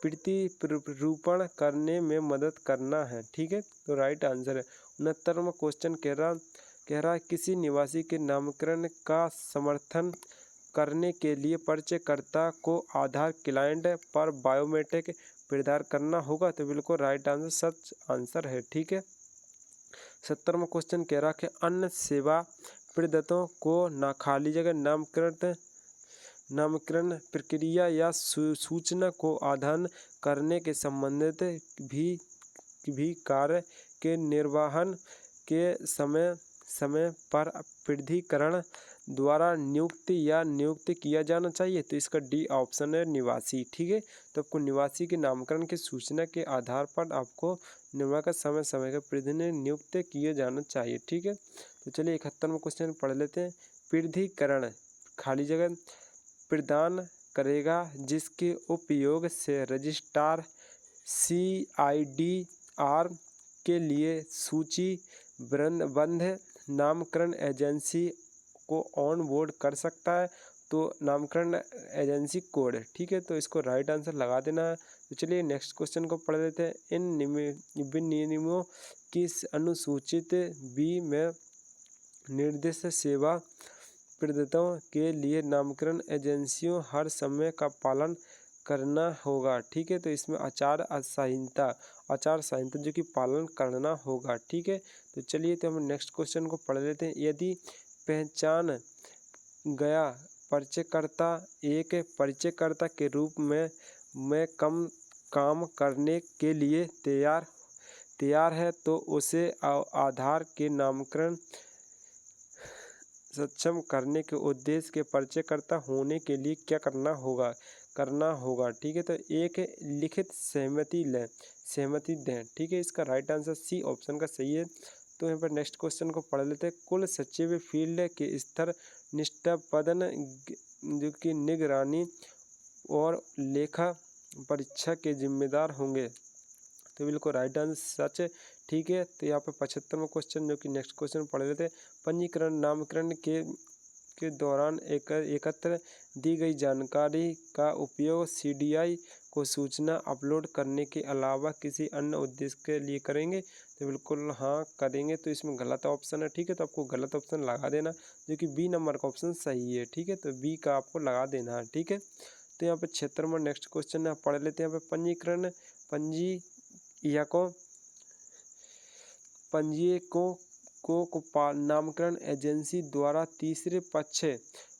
प्रतिरूपण करने में मदद करना है। ठीक है, तो राइट आंसर है। 69वां क्वेश्चन कह रहा है किसी निवासी के नामकरण का समर्थन करने के लिए परिचयकर्ता को आधार क्लाइंट पर बायोमेट्रिक प्रदान करना होगा। तो बिल्कुल राइट आंसर, सच आंसर है। ठीक है, 70वां क्वेश्चन कह रहा है कि अन्य सेवा प्रदाताओं को खाली जगह नामकरण प्रक्रिया या सूचना को आदान करने के संबंधित भी कार्य के निर्वहन के समय पर प्राधिकरण द्वारा नियुक्त किया जाना चाहिए। तो इसका डी ऑप्शन है, निवासी। ठीक है, तो आपको निवासी के नामकरण की सूचना के आधार पर आपको निर्वाह का समय का प्रतिनिधि नियुक्त किया जाना चाहिए। ठीक है, तो चलिए 71वां क्वेश्चन पढ़ लेते हैं। प्राधिकरण खाली जगह प्रदान करेगा जिसके उपयोग से रजिस्ट्रार CIDR के लिए सूचीबद्ध नामकरण एजेंसी को ऑन बोर्ड कर सकता है। तो नामकरण एजेंसी कोड, ठीक है, तो इसको राइट आंसर लगा देना है। तो चलिए नेक्स्ट क्वेश्चन को पढ़ लेते हैं। इन विनियमों की अनुसूचित बी में निर्दिष्ट सेवा प्रदाताओं के लिए नामकरण एजेंसियों हर समय का पालन करना होगा, ठीक है। तो इसमें आचार संहिता जो कि पालन करना होगा, ठीक है। तो चलिए तो हम नेक्स्ट क्वेश्चन को पढ़ लेते हैं। यदि पहचान गया परिचयकर्ता एक परिचयकर्ता के रूप में कम काम करने के लिए तैयार है तो उसे आधार के नामकरण सक्षम करने के उद्देश्य के परिचयकर्ता होने के लिए क्या करना होगा, ठीक है। तो एक लिखित सहमति दें, ठीक है। इसका राइट आंसर सी ऑप्शन का सही है। तो यहाँ पर नेक्स्ट क्वेश्चन को पढ़ लेते हैं। कुल सचिव फील्ड के स्तर निष्ठापदन जो कि निगरानी और लेखा परीक्षा के जिम्मेदार होंगे। तो बिल्कुल राइट आंसर सच है, ठीक है। तो यहाँ पे 75वां क्वेश्चन जो कि नेक्स्ट क्वेश्चन पढ़ लेते हैं। पंजीकरण नामकरण के दौरान एकत्र दी गई जानकारी का उपयोग CDI को सूचना अपलोड करने के अलावा किसी अन्य उद्देश्य के लिए करेंगे। तो बिल्कुल हाँ करेंगे। तो इसमें गलत ऑप्शन है, ठीक है। तो आपको गलत ऑप्शन लगा देना, जो कि बी नंबर का ऑप्शन सही है, ठीक है। तो बी का आपको लगा देना है, ठीक है। तो यहाँ पे 76वां नेक्स्ट क्वेश्चन है, पढ़ लेते हैं। यहाँ पे पंजीकरण पंजीयकों को नामकरण एजेंसी द्वारा तीसरे पक्ष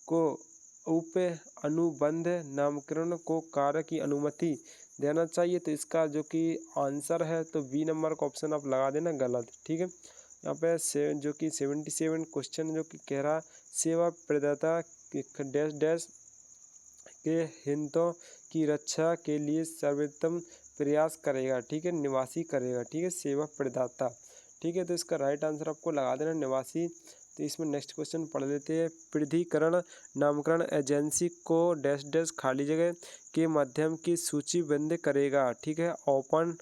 को उप अनुबंध नामकरण को कार्य की अनुमति देना चाहिए। तो इसका जो कि आंसर है तो बी नंबर का ऑप्शन आप लगा देना गलत, ठीक है। यहाँ पे जो कि 77 क्वेश्चन जो कि कह रहा सेवा प्रदाता डैश डैश के हितों की रक्षा के लिए सर्वोत्तम प्रयास करेगा, ठीक है, निवासी करेगा, ठीक है, सेवा प्रदाता, ठीक है। तो इसका राइट आंसर आपको लगा देना निवासी। तो इसमें नेक्स्ट क्वेश्चन पढ़ लेते हैं। प्राधिकरण नामकरण एजेंसी को डैश डैश खाली जगह के माध्यम की सूचीबद्ध करेगा, ठीक है। ओपन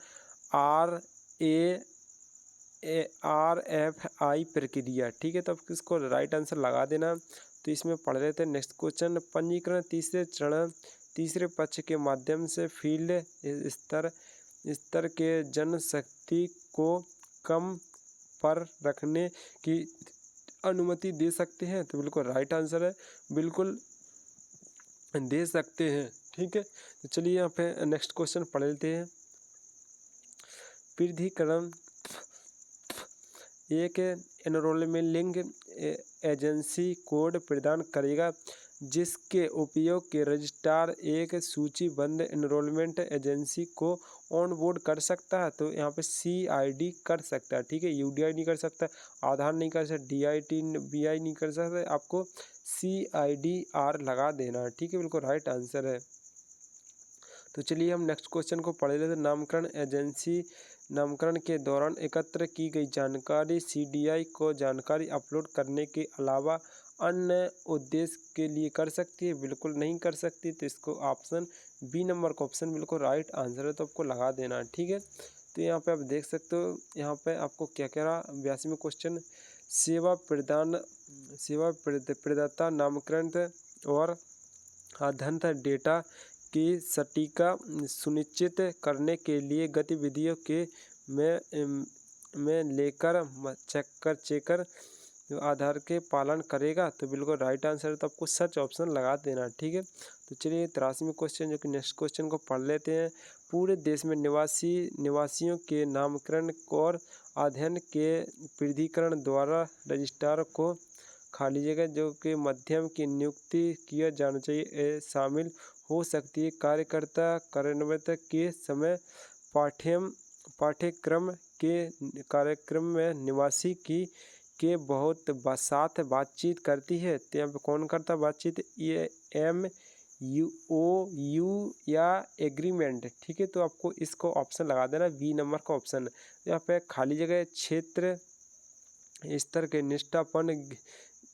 RFI प्रक्रिया, ठीक है। तो आप इसको राइट आंसर लगा देना। तो इसमें पढ़ लेते हैं नेक्स्ट क्वेश्चन। पंजीकरण तीसरे चरण तीसरे पक्ष के माध्यम से फील्ड स्तर के जनशक्ति को कम पर रखने की अनुमति दे सकते हैं। तो बिल्कुल राइट आंसर है, बिल्कुल दे सकते हैं, ठीक है। तो चलिए यहाँ पे नेक्स्ट क्वेश्चन पढ़ लेते हैं। प्राधिकरण एक एनरोलमेंट एजेंसी कोड प्रदान करेगा जिसके उपयोग के रजिस्ट्रार एक सूचीबद्ध एनरोलमेंट एजेंसी को ऑन बोर्ड कर सकता है। तो यहाँ पे CID कर सकता है, ठीक है। UDI नहीं कर सकता, आधार नहीं कर सकता, DIT BI नहीं कर सकता, आपको CIDR लगा देना, ठीक है, बिल्कुल राइट आंसर है। तो चलिए हम नेक्स्ट क्वेश्चन को पढ़ लेते हैं। नामकरण एजेंसी नामकरण के दौरान एकत्र की गई जानकारी CDI को जानकारी अपलोड करने के अलावा अन्य उद्देश्य के लिए कर सकती है, बिल्कुल नहीं कर सकती। तो इसको ऑप्शन बी नंबर का ऑप्शन बिल्कुल राइट आंसर है, तो आपको लगा देना, ठीक है। तो यहाँ पे आप देख सकते हो, यहाँ पे आपको क्या कह रहा 82वां क्वेश्चन। सेवा प्रदाता नामकरण और आधार डेटा की सटीकता सुनिश्चित करने के लिए गतिविधियों के में लेकर चेकर आधार के पालन करेगा। तो बिल्कुल राइट आंसर है, तो आपको सच ऑप्शन लगा देना, ठीक है। तो चलिए 83वां क्वेश्चन जो कि नेक्स्ट क्वेश्चन को पढ़ लेते हैं। पूरे देश में निवासियों के नामकरण और अध्ययन के प्राधिकरण द्वारा रजिस्ट्रार को खाली जगह जो कि मध्यम की नियुक्ति किया जाना चाहिए शामिल हो सकती है। कार्यकर्ता कार्यान्वित के समय पाठ्यक्रम में निवासी के बहुत साथ बातचीत करती है। तो यहाँ पे कौन करता बातचीत, ये MOU या एग्रीमेंट, ठीक है। तो आपको इसको ऑप्शन लगा देना बी नंबर का ऑप्शन। यहाँ पे खाली जगह स्तर के निष्ठापूर्ण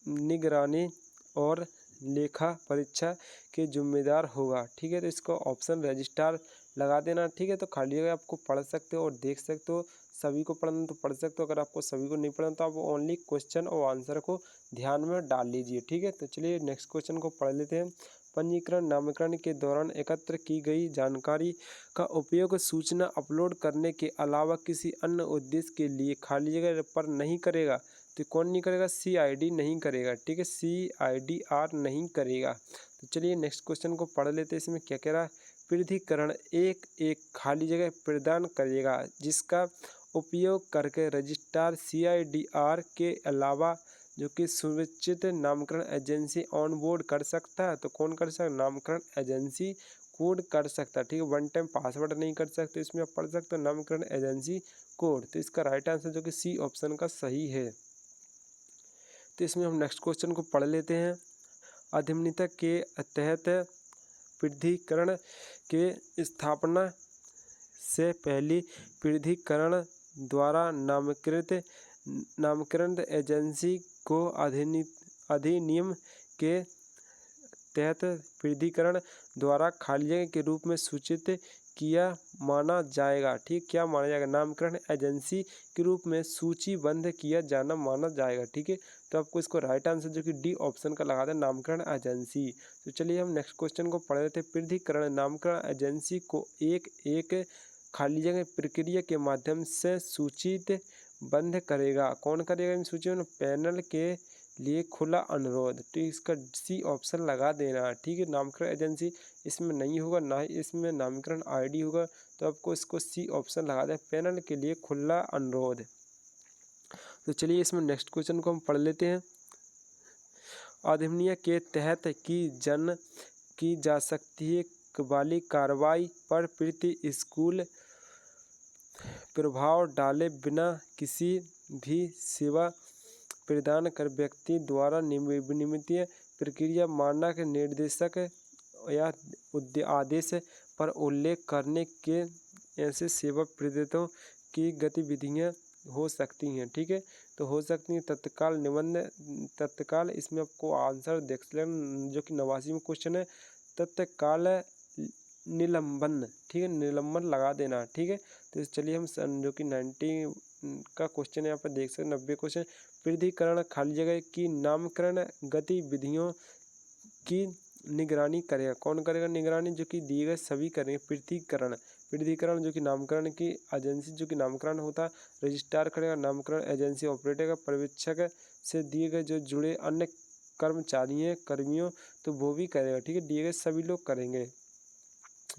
निगरानी और लेखा परीक्षा के जिम्मेदार होगा। ठीक है, तो इसको ऑप्शन रजिस्ट्रार लगा देना। ठीक है, तो खाली जगह आपको पढ़ सकते हो और देख सकते हो। सभी को पढ़ना तो पढ़ सकते हो, अगर आपको सभी को नहीं पढ़ना तो आप ओनली क्वेश्चन और आंसर को ध्यान में डाल लीजिए। ठीक है, तो चलिए नेक्स्ट क्वेश्चन को पढ़ लेते हैं। पंजीकरण नामकरण के दौरान एकत्र की गई जानकारी का उपयोग सूचना अपलोड करने के अलावा किसी अन्य उद्देश्य के लिए खाली जगह पर नहीं करेगा। तो कौन नहीं करेगा? CID नहीं करेगा। ठीक है, CIDR नहीं करेगा। तो चलिए नेक्स्ट क्वेश्चन को पढ़ लेते हैं। इसमें क्या कह रहा है? प्राधिकरण एक खाली जगह प्रदान करेगा जिसका उपयोग करके रजिस्ट्रार CIDR के अलावा जो कि सुनिश्चित नामकरण एजेंसी ऑन बोर्ड कर सकता है। तो कौन कर सकता है? नामकरण एजेंसी कोड कर सकता है। ठीक है, वन टाइम पासवर्ड नहीं कर सकते। इसमें आप पढ़ सकते हो नामकरण एजेंसी कोड। तो इसका राइट आंसर जो कि C ऑप्शन का सही है। तो इसमें हम नेक्स्ट क्वेश्चन को पढ़ लेते हैं। अधिनियम के तहत प्राधिकरण के स्थापना से पहले प्राधिकरण द्वारा नामकरण एजेंसी को अधिनियम के तहत प्राधिकरण द्वारा खाली जगह के रूप में सूचित किया माना जाएगा। ठीक, क्या माना जाएगा? नामकरण एजेंसी के रूप में सूचीबद्ध किया जाना माना जाएगा। ठीक है, तो आपको इसको राइट आंसर जो कि D ऑप्शन का लगा दें, नामकरण एजेंसी। तो चलिए हम नेक्स्ट क्वेश्चन को पढ़ लेते हैं। प्राधिकरण नामकरण एजेंसी को एक खाली जगह प्रक्रिया के माध्यम से सूचित बंद करेगा। कौन करेगा इन सूची में? पैनल के लिए खुला अनुरोध। तो इसका C ऑप्शन लगा देना। ठीक है, नामकरण एजेंसी इसमें नहीं होगा, ना ही इसमें नामकरण ID होगा। तो आपको इसको C ऑप्शन लगा दें, पैनल के लिए खुला अनुरोध। तो चलिए इसमें नेक्स्ट क्वेश्चन को हम पढ़ लेते हैं। अधिनियम के तहत की जा सकती है वाली कार्रवाई पर प्रति स्कूल प्रभाव डाले बिना किसी भी सेवा प्रदान कर व्यक्ति द्वारा विनियमित प्रक्रिया मानक निर्देशक या आदेश पर उल्लेख करने के ऐसे सेवा प्रदाताओं की गतिविधियां हो सकती हैं। ठीक है, तो हो सकती हैं तत्काल निबंध तत्काल। इसमें आपको आंसर देख लें जो कि 89 में क्वेश्चन है, तत्काल निलंबन। ठीक है, निलंबन लगा देना। ठीक है, तो चलिए हम जो कि 90 का क्वेश्चन यहाँ पर देख सकते हैं। 90 क्वेश्चन, प्राधिकरण खाली जगह की नामकरण गतिविधियों की निगरानी करेगा। कौन करेगा निगरानी? जो कि दिए गए सभी करेंगे। प्राधिकरण जो कि नामकरण की एजेंसी जो कि नामकरण होता है, रजिस्ट्रार करेगा। नामकरण एजेंसी ऑपरेटर का पर्यवेक्षक से दिए गए जो जुड़े अन्य कर्मियों तो वो भी करेगा। ठीक है, दिए गए सभी लोग करेंगे।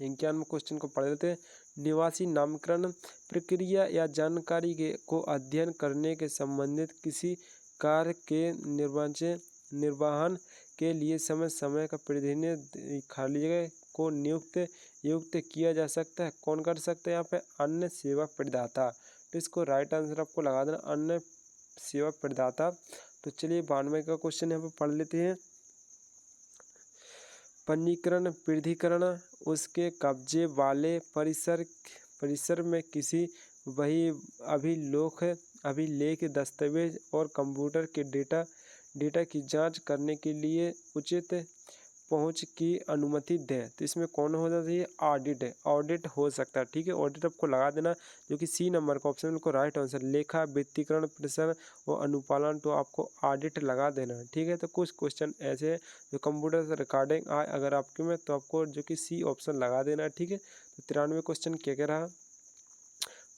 91 क्वेश्चन को पढ़ लेते हैं। निवासी नामकरण प्रक्रिया या जानकारी को अध्ययन करने के संबंधित किसी कार्य के निर्वहन के लिए समय समय का प्रतिनिधि खाली जगह को नियुक्त किया जा सकता है। कौन कर सकता है यहाँ पे? अन्य सेवा प्रदाता। तो इसको राइट आंसर आपको लगा देना, अन्य सेवा प्रदाता। तो चलिए 92 का क्वेश्चन यहाँ पे पढ़ लेते हैं। पंजीकरण प्राधिकरण उसके कब्जे वाले परिसर में किसी वही अभिलेख दस्तावेज और कंप्यूटर के डेटा की जांच करने के लिए उचित पहुंच की अनुमति दें। तो इसमें कौन हो जाता है? ऑडिट हो सकता है। ठीक है, ऑडिट आपको लगा देना जो कि C नंबर का ऑप्शन को राइट आंसर। लेखा वित्तीकरण प्रदर्शन और अनुपालन तो आपको ऑडिट लगा देना है। ठीक है, तो कुछ क्वेश्चन ऐसे हैं जो कंप्यूटर से रिकॉर्डिंग आए अगर आपके में, तो आपको जो कि C ऑप्शन लगा देना है। ठीक है, तो 93 क्वेश्चन क्या कह रहा है?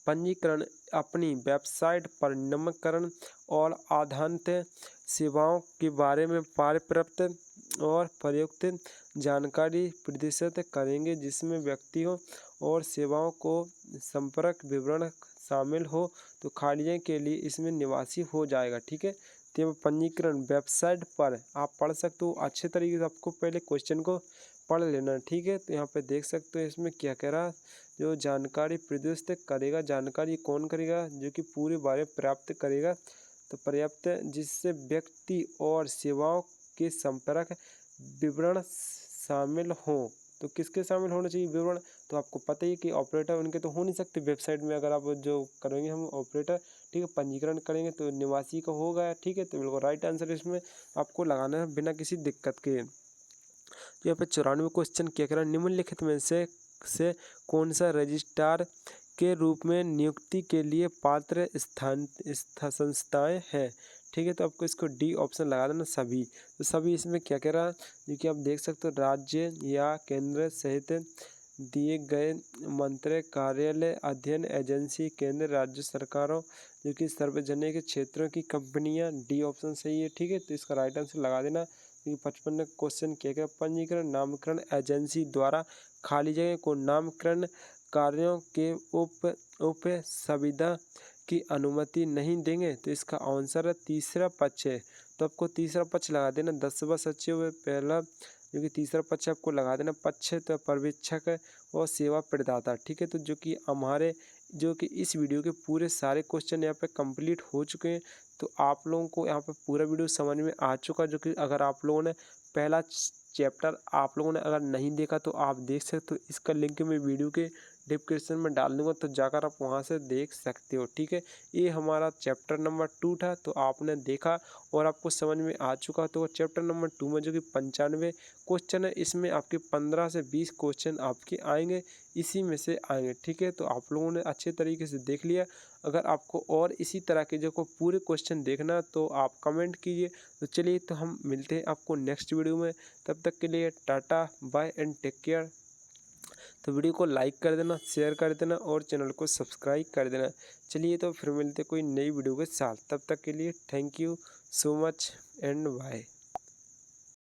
पंजीकरण अपनी वेबसाइट पर नामकरण और आधारित सेवाओं के बारे में पर्याप्त और प्रयुक्त जानकारी प्रदर्शित करेंगे जिसमें व्यक्तियों और सेवाओं को संपर्क विवरण शामिल हो। तो खाली जगह के लिए इसमें निवासी हो जाएगा। ठीक है, तो पंजीकरण वेबसाइट पर आप पढ़ सकते हो। अच्छे तरीके से आपको पहले क्वेश्चन को पढ़ लेना। ठीक है, तो यहाँ पे देख सकते हो इसमें क्या कह रहा है? जो जानकारी प्रदर्शित करेगा, जानकारी कौन करेगा? जो कि पूरे बारे में प्राप्त करेगा। तो पर्याप्त जिससे व्यक्ति और सेवाओं के संपर्क विवरण शामिल हों। तो किसके शामिल होना चाहिए विवरण, तो आपको पता ही है कि ऑपरेटर उनके तो हो नहीं सकते वेबसाइट में। अगर आप जो करेंगे हम ऑपरेटर, ठीक है, पंजीकरण करेंगे तो निवासी का होगा, ठीक है। तो बिल्कुल राइट आंसर इसमें आपको लगाना है बिना किसी दिक्कत के। तो यहाँ पे 94 क्वेश्चन क्या कह रहा है, निम्नलिखित में से कौन सा रजिस्ट्रार के रूप में नियुक्ति के लिए पात्र संस्थाएं हैं, ठीक है। तो आपको इसको डी ऑप्शन लगा देना सभी। तो सभी इसमें क्या कह रहा है, जो कि आप देख सकते हो राज्य या केंद्र सहित दिए गए मंत्रालय कार्यालय अध्ययन एजेंसी केंद्र राज्य सरकारों जो कि सार्वजनिक क्षेत्रों की कंपनियां, डी ऑप्शन सही है, ठीक है। तो इसका राइट आंसर लगा देना। 55 क्वेश्चन क्या क्या, पंजीकरण नामकरण एजेंसी द्वारा खाली जगह को नामकरण कार्यों के उप संविदा की अनुमति नहीं देंगे, तो इसका आंसर तीसरा पक्ष है। तो आपको तीसरा पक्ष लगा देना। 10वां सचिव पहला जो कि तीसरा पक्ष आपको लगा देना पक्ष, तो पर्यवेक्षक और सेवा प्रदाता, ठीक है। तो जो कि हमारे जो कि इस वीडियो के पूरे सारे क्वेश्चन यहाँ पे कंप्लीट हो चुके हैं। तो आप लोगों को यहाँ पे पूरा वीडियो समझ में आ चुका, जो कि अगर आप लोगों ने पहला चैप्टर आप लोगों ने अगर नहीं देखा तो आप देख सकते हो। इसका लिंक मैं वीडियो के डिस्क्रिप्शन में डाल दूंगा, तो जाकर आप वहां से देख सकते हो, ठीक है। ये हमारा चैप्टर नंबर 2 था, तो आपने देखा और आपको समझ में आ चुका। तो चैप्टर नंबर 2 में जो कि 95 क्वेश्चन है, इसमें आपके 15 से 20 क्वेश्चन आपके आएंगे, इसी में से आएंगे, ठीक है। तो आप लोगों ने अच्छे तरीके से देख लिया। अगर आपको और इसी तरह के जो को पूरे क्वेश्चन देखना तो आप कमेंट कीजिए। तो चलिए, तो हम मिलते हैं आपको नेक्स्ट वीडियो में। तब तक के लिए tata bye and take care. तो वीडियो को लाइक कर देना, शेयर कर देना और चैनल को सब्सक्राइब कर देना। चलिए, तो फिर मिलते कोई नई वीडियो के साथ। तब तक के लिए thank you so much and bye.